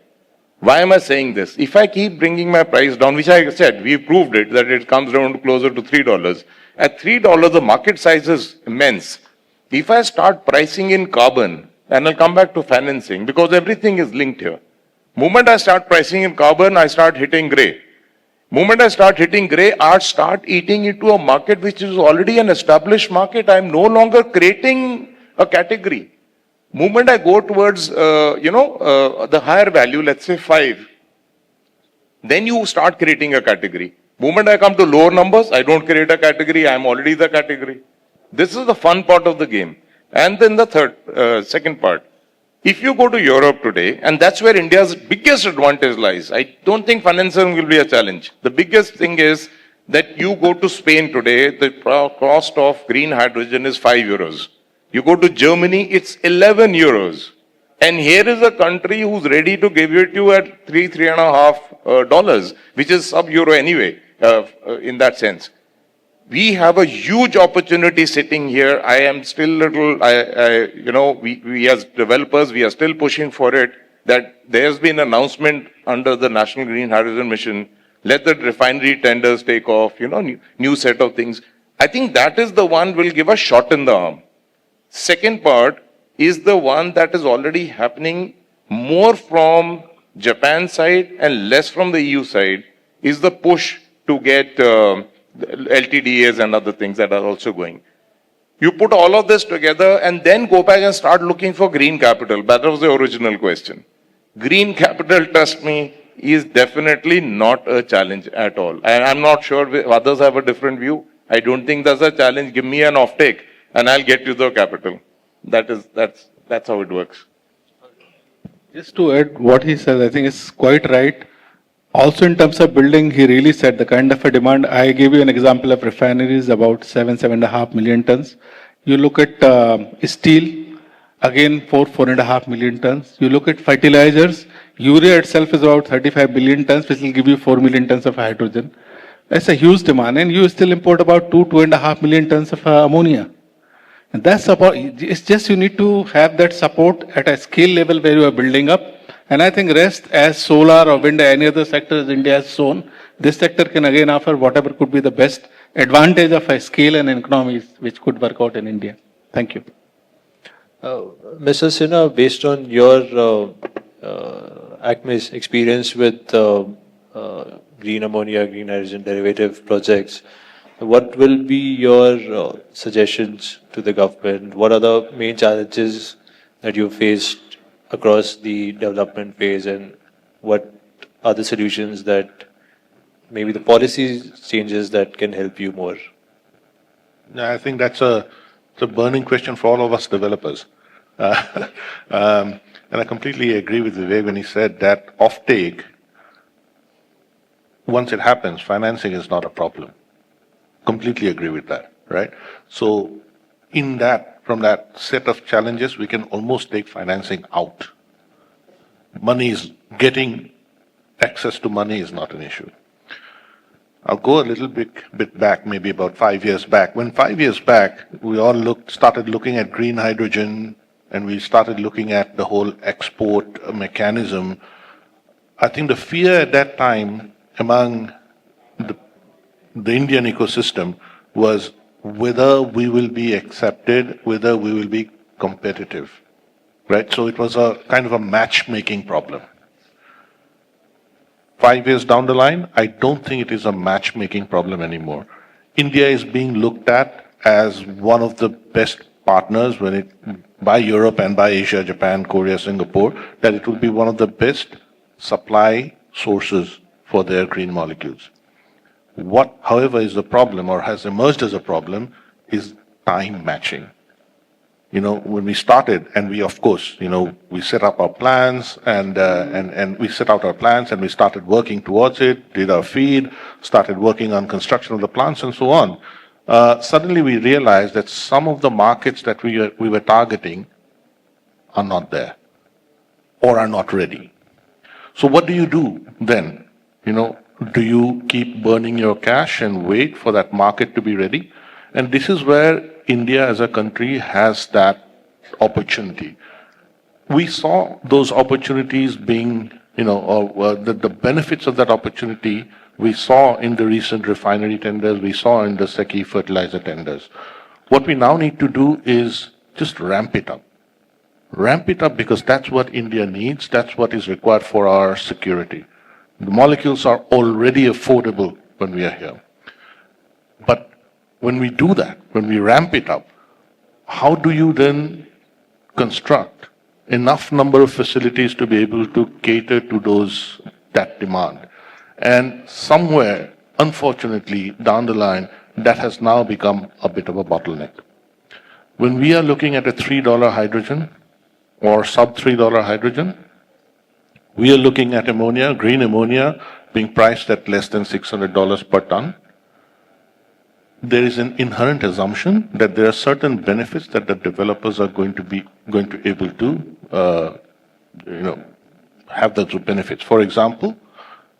Why am I saying this? If I keep bringing my price down, which I said, we proved it, that it comes down to closer to $3. At $3, the market size is immense. If I start pricing in carbon, and I'll come back to financing, because everything is linked here. Moment I start pricing in carbon, I start hitting gray. Moment I start hitting gray, I start eating into a market which is already an established market. I'm no longer creating a category. Moment I go towards, the higher value, let's say 5, then you start creating a category. Moment I come to lower numbers, I don't create a category, I'm already the category. This is the fun part of the game. And then the second part. If you go to Europe today, and that's where India's biggest advantage lies, I don't think financing will be a challenge. The biggest thing is that you go to Spain today, the cost of green hydrogen is €5. You go to Germany, it's 11 euros. And here is a country who's ready to give it to you at $3.5, which is sub-euro anyway, in that sense. We have a huge opportunity sitting here. I am still we as developers, we are still pushing for it, that there's been an announcement under the National Green Hydrogen Mission, let the refinery tenders take off, new set of things. I think that is the one will give a shot in the arm. Second part is the one that is already happening more from Japan side and less from the EU side, is the push to get LTDAs and other things that are also going. You put all of this together and then go back and start looking for green capital. That was the original question. Green capital, trust me, is definitely not a challenge at all. And I'm not sure if others have a different view. I don't think that's a challenge. Give me an offtake and I'll get you the capital. That's how it works. Just to add what he said, I think it's quite right. Also in terms of building, he really said the kind of a demand. I gave you an example of refineries, about 7.5 million tons. You look at steel, again 4.5 million tons. You look at fertilizers, urea itself is about 35 billion tons, which will give you 4 million tons of hydrogen. That's a huge demand, and you still import about 2.5 million tons of ammonia. And that's about, it's just you need to have that support at a scale level where you are building up. And I think rest, as solar or wind or any other sectors India has shown, this sector can again offer whatever could be the best advantage of a scale and economies which could work out in India. Thank you. Mr. Sinha, based on your ACME's experience with green ammonia, green hydrogen derivative projects, what will be your suggestions to the government? What are the main challenges that you faced across the development phase, and what are the solutions that maybe the policy changes that can help you more? I think that's a burning question for all of us developers. And I completely agree with Vivek when he said that offtake, once it happens, financing is not a problem. Completely agree with that, right? So in that, from that set of challenges, we can almost take financing out. Money is getting, access to money is not an issue. I'll go a little bit back, maybe about 5 years back. When 5 years back, we all started looking at green hydrogen, and we started looking at the whole export mechanism. I think the fear at that time among the Indian ecosystem was whether we will be accepted, whether we will be competitive, right? So it was a kind of a matchmaking problem. 5 years down the line, I don't think it is a matchmaking problem anymore. India is being looked at as one of the best partners by Europe and by Asia, Japan, Korea, Singapore, that it will be one of the best supply sources for their green molecules. What, however, is the problem, or has emerged as a problem, is time matching. When we started, and we, of course, we set up our plans, and we set out our plans, and we started working towards it, did our feed, started working on construction of the plants, and so on. Suddenly we realized that some of the markets that we were targeting are not there, or are not ready. So what do you do then? Do you keep burning your cash and wait for that market to be ready? And this is where India as a country has that opportunity. We saw those opportunities being, the benefits of that opportunity we saw in the recent refinery tenders, we saw in the SECI fertilizer tenders. What we now need to do is just ramp it up. Ramp it up because that's what India needs, that's what is required for our security. The molecules are already affordable when we are here. But when we do that, when we ramp it up, how do you then construct enough number of facilities to be able to cater to that demand? And somewhere, unfortunately, down the line, that has now become a bit of a bottleneck. When we are looking at a $3 hydrogen or sub $3 hydrogen, we are looking at ammonia, green ammonia, being priced at less than $600 per ton. There is an inherent assumption that there are certain benefits that the developers are going to be able to, have those benefits. For example,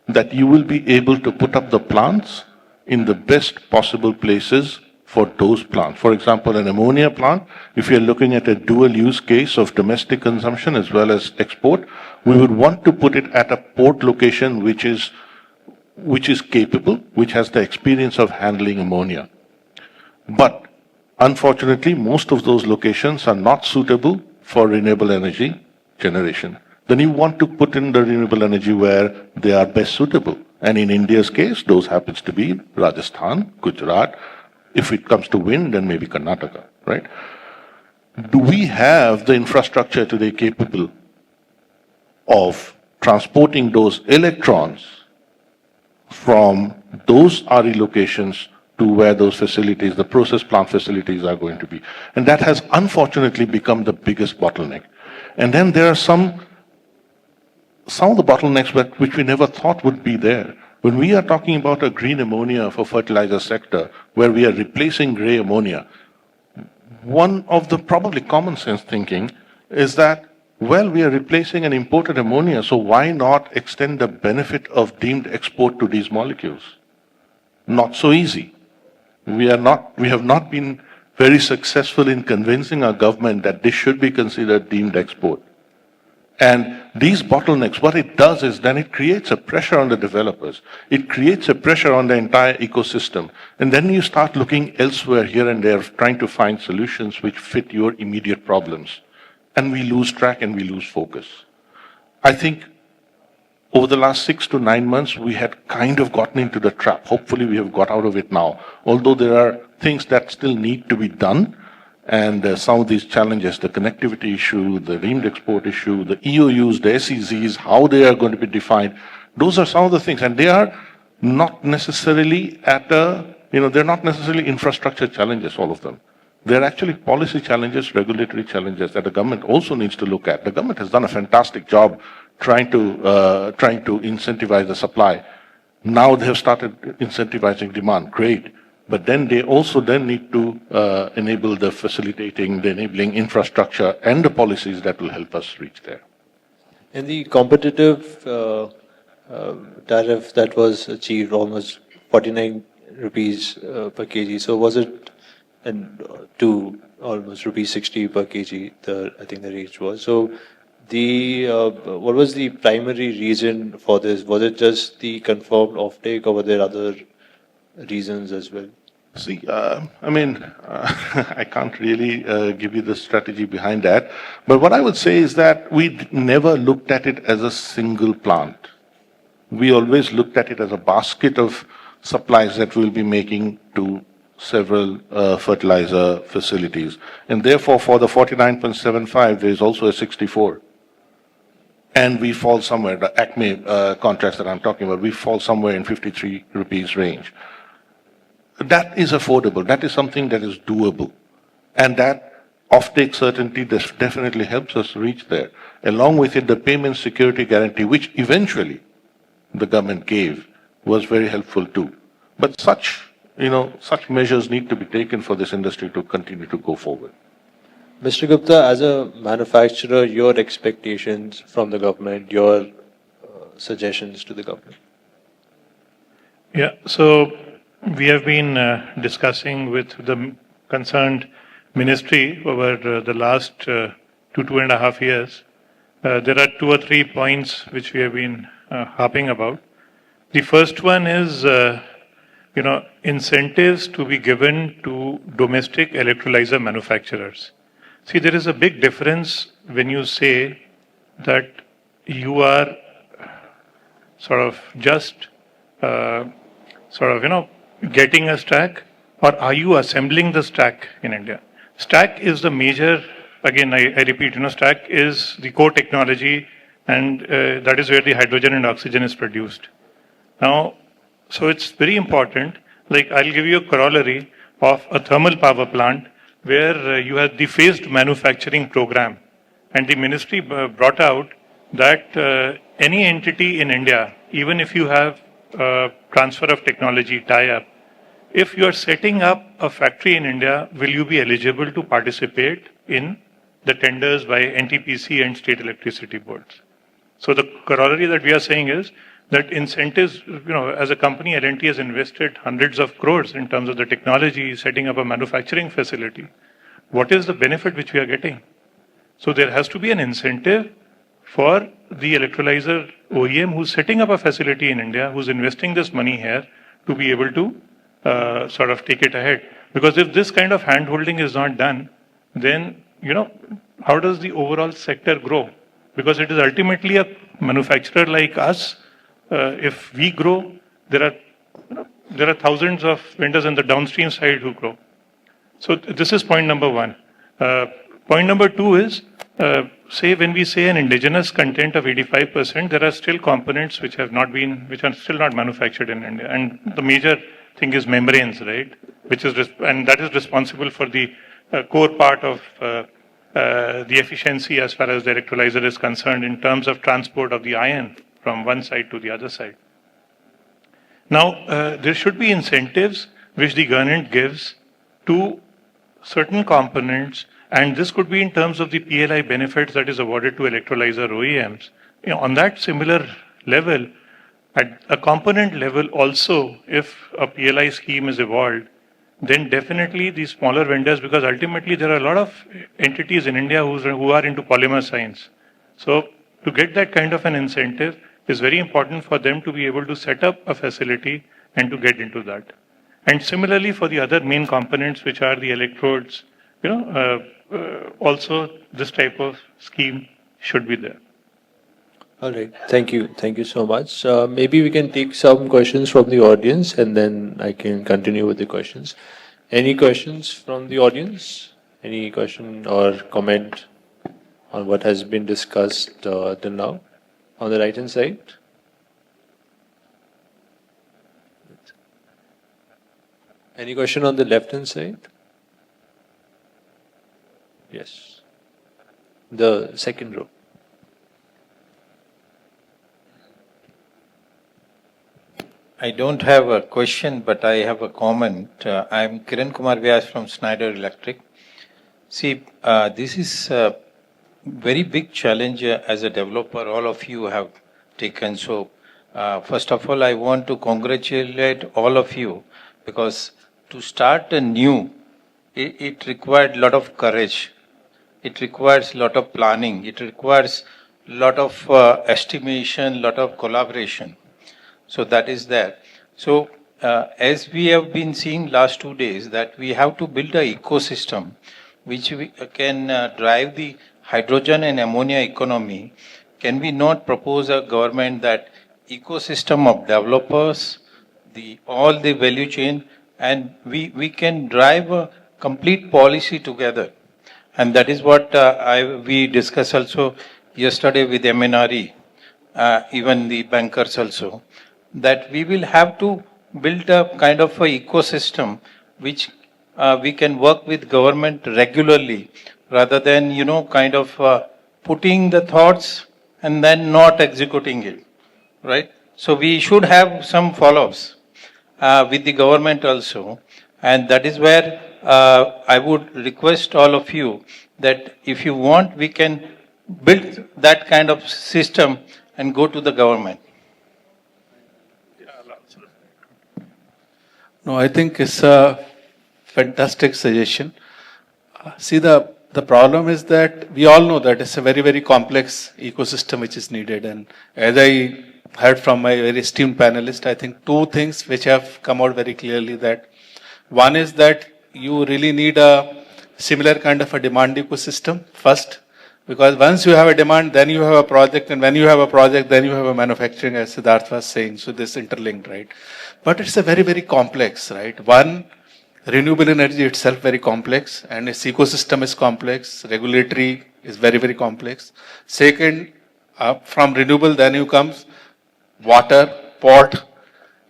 that you will be able to put up the plants in the best possible places for those plants. For example, an ammonia plant, if you're looking at a dual use case of domestic consumption as well as export, we would want to put it at a port location which is capable, which has the experience of handling ammonia. But unfortunately, most of those locations are not suitable for renewable energy generation. Then you want to put in the renewable energy where they are best suitable. And in India's case, those happens to be Rajasthan, Gujarat. If it comes to wind, then maybe Karnataka, right? Do we have the infrastructure today capable of transporting those electrons from those RE locations to where those facilities, the process plant facilities are going to be? And that has unfortunately become the biggest bottleneck. And then there are some of the bottlenecks which we never thought would be there. When we are talking about a green ammonia for fertilizer sector, where we are replacing gray ammonia, one of the probably common sense thinking is that, well, we are replacing an imported ammonia, so why not extend the benefit of deemed export to these molecules? Not so easy. We have not been very successful in convincing our government that this should be considered deemed export. And these bottlenecks, what it does is then it creates a pressure on the developers. It creates a pressure on the entire ecosystem. And then you start looking elsewhere here and there, trying to find solutions which fit your immediate problems. And we lose track and we lose focus. I think over the last 6 to 9 months, we had kind of gotten into the trap. Hopefully we have got out of it now. Although there are things that still need to be done, and some of these challenges, the connectivity issue, the deemed export issue, the EOUs, the SEZs, how they are going to be defined, those are some of the things. And they are not necessarily they're not necessarily infrastructure challenges, all of them. They're actually policy challenges, regulatory challenges that the government also needs to look at. The government has done a fantastic job trying to incentivize the supply. Now they have started incentivizing demand. Great. But then they also then need to enable the facilitating, the enabling infrastructure and the policies that will help us reach there. In the competitive tariff that was achieved, almost 49 rupees per kg. So was it to almost rupees 60 per kg? I think the range was. So what was the primary reason for this? Was it just the confirmed offtake, or were there other reasons as well? See, I can't really give you the strategy behind that. But what I would say is that we never looked at it as a single plant. We always looked at it as a basket of supplies that we'll be making to several fertilizer facilities. And therefore, for the 49.75, there is also a 64. And we fall somewhere, the ACME contracts that I'm talking about, we fall somewhere in 53 rupees range. That is affordable. That is something that is doable. And that offtake certainty definitely helps us reach there. Along with it, the payment security guarantee, which eventually the government gave, was very helpful too. But such measures need to be taken for this industry to continue to go forward. Mr. Gupta, as a manufacturer, your expectations from the government, your suggestions to the government? Yeah, so we have been discussing with the concerned ministry over the last 2.5 years. There are 2 or 3 points which we have been harping about. The first one is, incentives to be given to domestic electrolyzer manufacturers. See, there is a big difference when you say that you are getting a stack, or are you assembling the stack in India? Stack is the major, again, I repeat, stack is the core technology, and that is where the hydrogen and oxygen is produced. Now, so it's very important, like I'll give you a corollary of a thermal power plant where you have the phased manufacturing program, and the ministry brought out that any entity in India, even if you have transfer of technology tie-up, if you are setting up a factory in India, will you be eligible to participate in the tenders by NTPC and state electricity boards? So the corollary that we are saying is that incentives, as a company, L&T has invested hundreds of crores in terms of the technology, setting up a manufacturing facility. What is the benefit which we are getting? So there has to be an incentive for the electrolyzer OEM who's setting up a facility in India, who's investing this money here, to be able to take it ahead. Because if this kind of hand-holding is not done, then, how does the overall sector grow? Because it is ultimately a manufacturer like us. If we grow, there are thousands of vendors on the downstream side who grow. So this is point number one. Point number two is, when we say an indigenous content of 85%, there are still components which are still not manufactured in India. And the major thing is membranes, right? And that is responsible for the core part of the efficiency as far as the electrolyzer is concerned in terms of transport of the ion from one side to the other side. Now, there should be incentives which the government gives to certain components, and this could be in terms of the PLI benefits that is awarded to electrolyzer OEMs. On that similar level, at a component level also, if a PLI scheme is evolved, then definitely the smaller vendors, because ultimately there are a lot of entities in India who are into polymer science. So to get that kind of an incentive is very important for them to be able to set up a facility and to get into that. And similarly for the other main components, which are the electrodes, also this type of scheme should be there. All right. Thank you. Thank you so much. Maybe we can take some questions from the audience and then I can continue with the questions. Any questions from the audience? Any question or comment on what has been discussed till now? On the right hand side? Any question on the left hand side? Yes. The second row. I don't have a question, but I have a comment. I'm Kiran Kumar Vyas from Schneider Electric. See, this is a very big challenge as a developer all of you have taken. So, first of all, I want to congratulate all of you because to start a new, it required a lot of courage. It requires a lot of planning. It requires a lot of estimation, a lot of collaboration. So that is there. So as we have been seeing last 2 days that we have to build an ecosystem which we can drive the hydrogen and ammonia economy. Can we not propose a government that ecosystem of developers, all the value chain, and we can drive a complete policy together. And that is what we discussed also yesterday with MNRE, even the bankers also, that we will have to build a kind of a ecosystem which we can work with government regularly rather than, kind of putting the thoughts and then not executing it, right? So we should have some follow-ups with the government also. And that is where I would request all of you that if you want, we can build that kind of system and go to the government. No, I think it's a fantastic suggestion. See, the problem is that we all know that it's a very, very complex ecosystem which is needed. And as I heard from my very esteemed panelist, I think two things which have come out very clearly that one is that you really need a similar kind of a demand ecosystem first, because once you have a demand, then you have a project, and when you have a project, then you have a manufacturing, as Siddharth was saying. So this interlinked, right? But it's a very, very complex, right? One, renewable energy itself very complex, and its ecosystem is complex. Regulatory is very, very complex. Second, from renewable, then you comes water, port.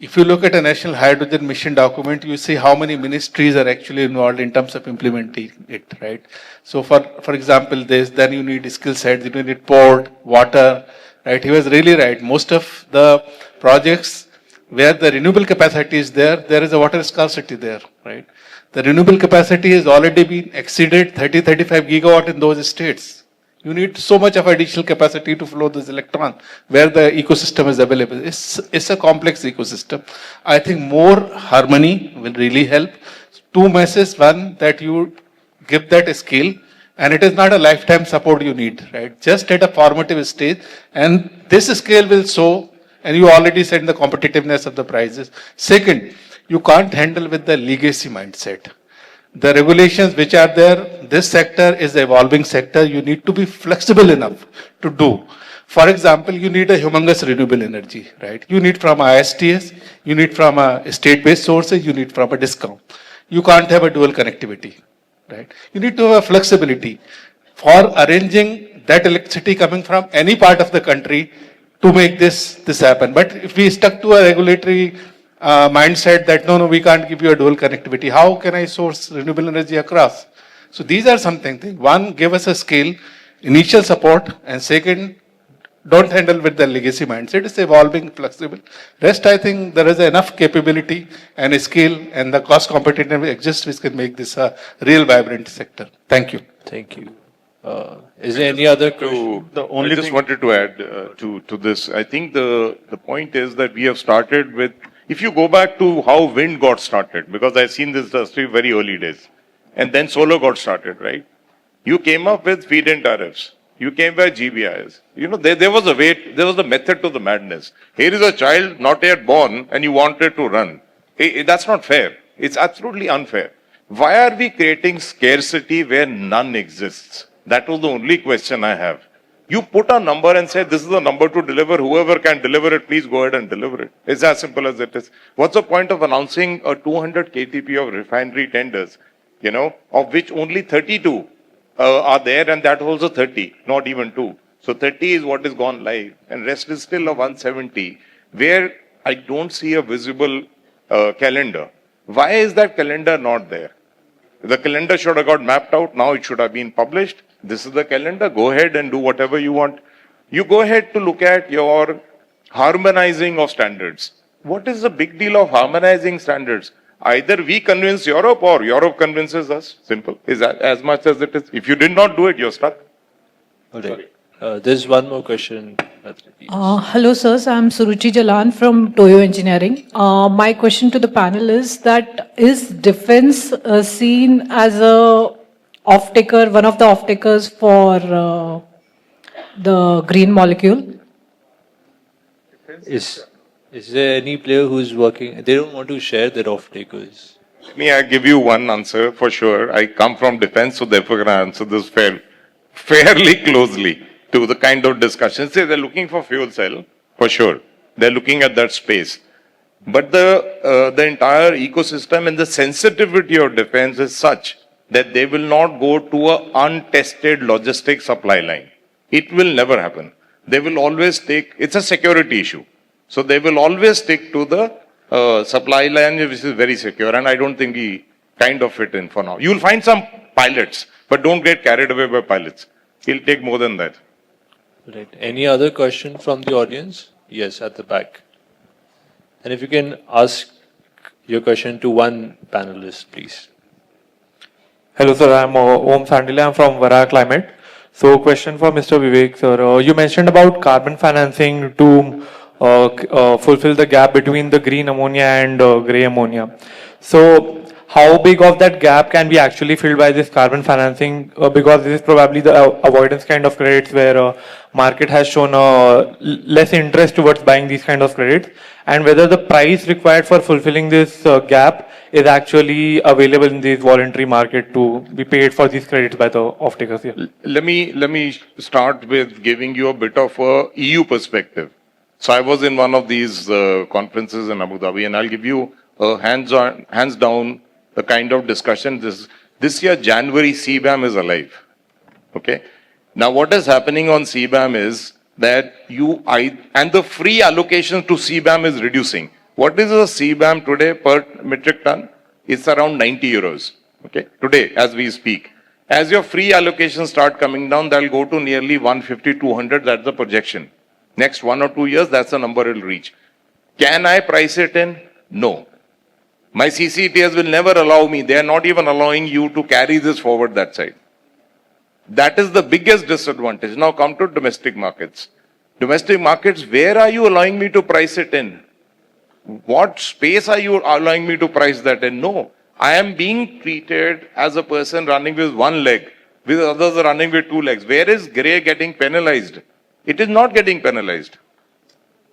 If you look at a national hydrogen mission document, you see how many ministries are actually involved in terms of implementing it, right? So for example, then you need skill sets, you need port, water, right? He was really right. Most of the projects where the renewable capacity is there is a water scarcity there, right? The renewable capacity has already been exceeded 30-35 gigawatt in those states. You need so much of additional capacity to flow this electron where the ecosystem is available. It's a complex ecosystem. I think more harmony will really help. Two messages. One, that you give that scale, and it is not a lifetime support you need, right? Just at a formative stage, and this scale will show, and you already said the competitiveness of the prices. Second, you can't handle with the legacy mindset. The regulations which are there, this sector is the evolving sector. You need to be flexible enough to do. For example, you need a humongous renewable energy, right? You need from ISTS, you need from a state-based sources, you need from a discount. You can't have a dual connectivity, right? You need to have a flexibility for arranging that electricity coming from any part of the country to make this happen. But if we stuck to a regulatory mindset that no, we can't give you a dual connectivity. How can I source renewable energy across? So these are something. One, give us a scale, initial support, and second, don't handle with the legacy mindset. It's evolving, flexible. Rest, I think there is enough capability and skill and the cost competitiveness exists which can make this a real vibrant sector. Thank you. Thank you. Is there any other question? I just wanted to add to this. I think the point is that we have started with, if you go back to how wind got started, because I've seen this industry very early days, and then solar got started, right? You came up with feed-in tariffs. You came by GBIs. You know, there was a way, there was a method to the madness. Here is a child not yet born and you want it to run. That's not fair. It's absolutely unfair. Why are we creating scarcity where none exists? That was the only question I have. You put a number and say, this is the number to deliver. Whoever can deliver it, please go ahead and deliver it. It's as simple as it is. What's the point of announcing a 200 KTP of refinery tenders, you know, of which only 32 are there, and that also 30, not even 2. So 30 is what is gone live, and rest is still a 170, where I don't see a visible calendar. Why is that calendar not there? The calendar should have got mapped out. Now it should have been published. This is the calendar. Go ahead and do whatever you want. You go ahead to look at your harmonizing of standards. What is the big deal of harmonizing standards? Either we convince Europe or Europe convinces us. Simple. Is that as much as it is? If you did not do it, you're stuck. All right. There's one more question. Hello, sirs. I'm Suruchi Jalan from Toyo Engineering. My question to the panel is that is defense seen as a off-taker, one of the off-takers for the green molecule? Is there any player who's working? They don't want to share their off-takers. Let me give you one answer for sure. I come from defense, so therefore I answer this fairly closely to the kind of discussions. Say they're looking for fuel cell, for sure. They're looking at that space. But the entire ecosystem and the sensitivity of defense is such that they will not go to an untested logistic supply line. It will never happen. They will always take, it's a security issue. So they will always stick to the supply line, which is very secure. And I don't think we kind of fit in for now. You will find some pilots, but don't get carried away by pilots. It'll take more than that. Right. Any other question from the audience? Yes, at the back. And if you can ask your question to one panelist, please. Hello, sir. I'm Om Sandile. I'm from Vara Climate. So, question for Mr. Vivek, sir. You mentioned about carbon financing to fulfill the gap between the green ammonia and grey ammonia. So, how big of that gap can be actually filled by this carbon financing? Because this is probably the avoidance kind of credits where market has shown less interest towards buying these kind of credits, and whether the price required for fulfilling this gap is actually available in this voluntary market to be paid for these credits by the off-takers here. Let me start with giving you a bit of a EU perspective. So I was in one of these conferences in Abu Dhabi, and I'll give you a hands down the kind of discussion. This year, January, CBAM is alive. Okay. Now, what is happening on CBAM is that and the free allocation to CBAM is reducing. What is the CBAM today per metric ton? It's around 90 euros. Okay. Today, as we speak. As your free allocations start coming down, they'll go to nearly 150, 200. That's the projection. Next 1 or 2 years, that's the number it'll reach. Can I price it in? No. My CCTS will never allow me. They are not even allowing you to carry this forward that side. That is the biggest disadvantage. Now come to domestic markets. Domestic markets, where are you allowing me to price it in? What space are you allowing me to price that in? No. I am being treated as a person running with one leg, with others running with 2 legs. Where is grey getting penalized? It is not getting penalized.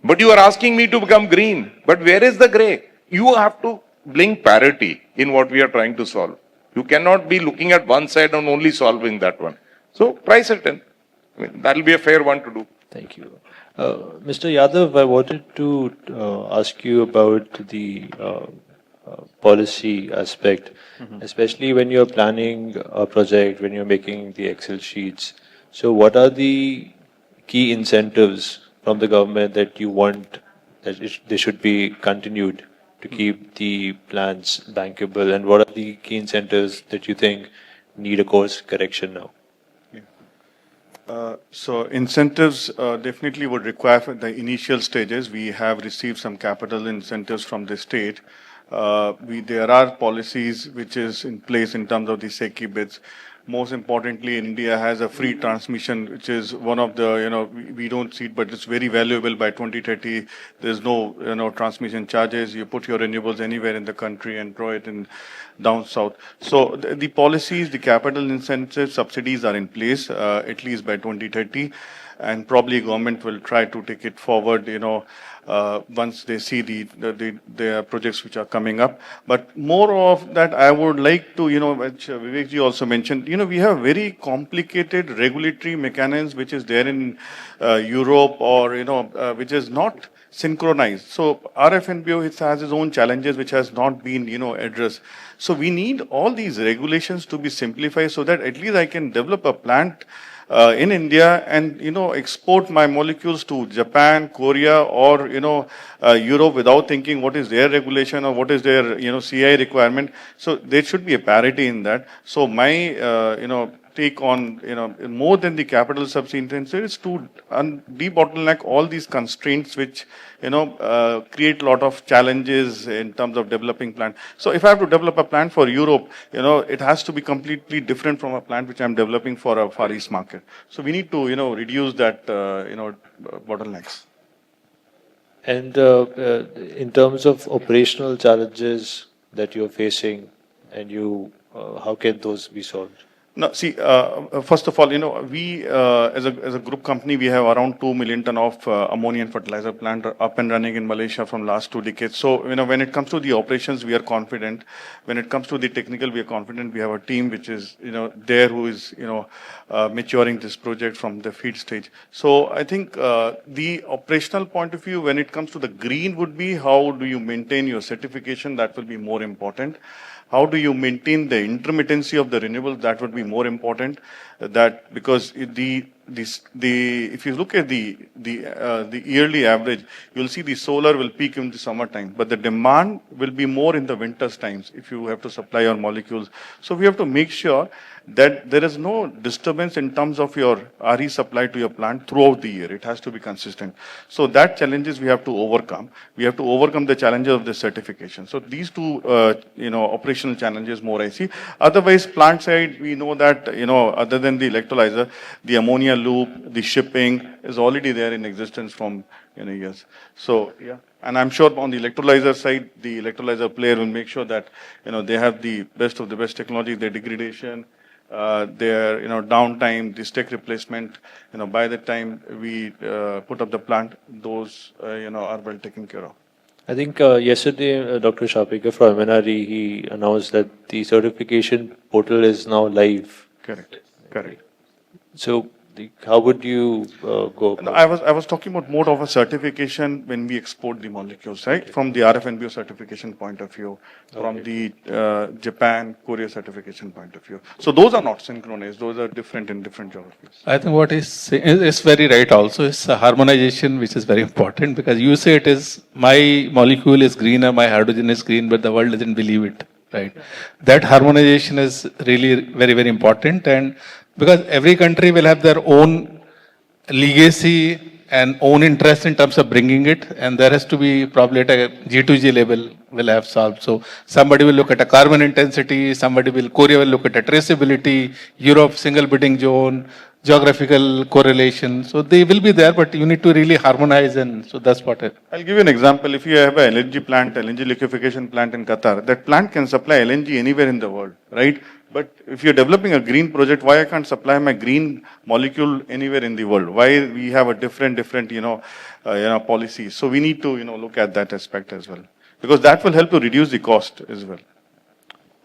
But you are asking me to become green. But where is the grey? You have to bring parity in what we are trying to solve. You cannot be looking at one side and only solving that one. So price it in. I mean, that will be a fair one to do. Thank you. Mr. Yadav, I wanted to ask you about the policy aspect, especially when you're planning a project, when you're making the Excel sheets. So what are the key incentives from the government that you want that they should be continued to keep the plans bankable, and what are the key incentives that you think need a course correction now? So incentives definitely would require for the initial stages. We have received some capital incentives from the state. There are policies which is in place in terms of the SECI bids. Most importantly, India has a free transmission, which is one of the, we don't see it, but it's very valuable by 2030. There's no, transmission charges. You put your renewables anywhere in the country and draw it in down south. So the policies, the capital incentives, subsidies are in place, at least by 2030. And probably government will try to take it forward, once they see the projects which are coming up. But more of that, I would like to, which Vivek ji also mentioned, we have very complicated regulatory mechanisms which is there in Europe or, which is not synchronized. So RFNBO has its own challenges which has not been, addressed. So we need all these regulations to be simplified so that at least I can develop a plant in India and, export my molecules to Japan, Korea, or, Europe without thinking what is their regulation or what is their, CI requirement. So there should be a parity in that. So my, take on, more than the capital subsidy is to debottleneck all these constraints which, create a lot of challenges in terms of developing plant. So if I have to develop a plant for Europe, it has to be completely different from a plant which I'm developing for a Far East market. So we need to, reduce that, bottlenecks. And in terms of operational challenges that you're facing, and how can those be solved? No, see, first of all, we as a group company, we have around 2 million ton of ammonia and fertilizer plant up and running in Malaysia from last 2 decades. So, when it comes to the operations, we are confident. When it comes to the technical, we are confident. We have a team which is, there who is, maturing this project from the feed stage. So, I think the operational point of view, when it comes to the green would be how do you maintain your certification? That will be more important. How do you maintain the intermittency of the renewables? That would be more important. That because if you look at the yearly average, you'll see the solar will peak in the summertime, but the demand will be more in the winter's times if you have to supply your molecules. So we have to make sure that there is no disturbance in terms of your RE supply to your plant throughout the year. It has to be consistent. So that challenges we have to overcome. We have to overcome the challenges of the certification. So these two, operational challenges more I see. Otherwise, plant side, we know that, other than the electrolyzer, the ammonia loop, the shipping is already there in existence from, years. So, yeah. And I'm sure on the electrolyzer side, the electrolyzer player will make sure that, they have the best of the best technology, their degradation, their downtime, the stack replacement. By the time we put up the plant, those are well taken care of. I think yesterday Dr. Shapika from MNRE, he announced that the certification portal is now live. Correct. So how would you go about? No, I was talking about more of a certification when we export the molecules, right? Okay. From the RFNBO certification point of view, from the Japan, Korea certification point of view. So those are not synchronized. Those are different in different geographies. I think what is very right also is harmonization, which is very important, because you say it is my molecule is green or my hydrogen is green, but the world doesn't believe it, right? That harmonization is really very, very important, and because every country will have their own legacy and own interest in terms of bringing it, and there has to be probably at a G2G level will have solved. So somebody will look at a carbon intensity, Korea will look at a traceability, Europe single bidding zone, geographical correlation. So they will be there, but you need to really harmonize, and so that's what I'll give you an example. If you have an LNG plant, LNG liquefaction plant in Qatar, that plant can supply LNG anywhere in the world, right? But if you're developing a green project, why I can't supply my green molecule anywhere in the world? Why we have a different, policies? So we need to, look at that aspect as well, because that will help to reduce the cost as well.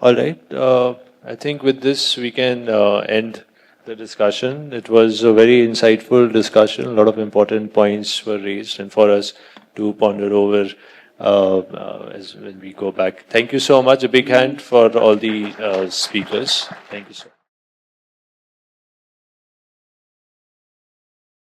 All right. I think with this we can end the discussion. It was a very insightful discussion. A lot of important points were raised, and for us to ponder over as when we go back. Thank you so much. A big hand for all the speakers. Thank you so much.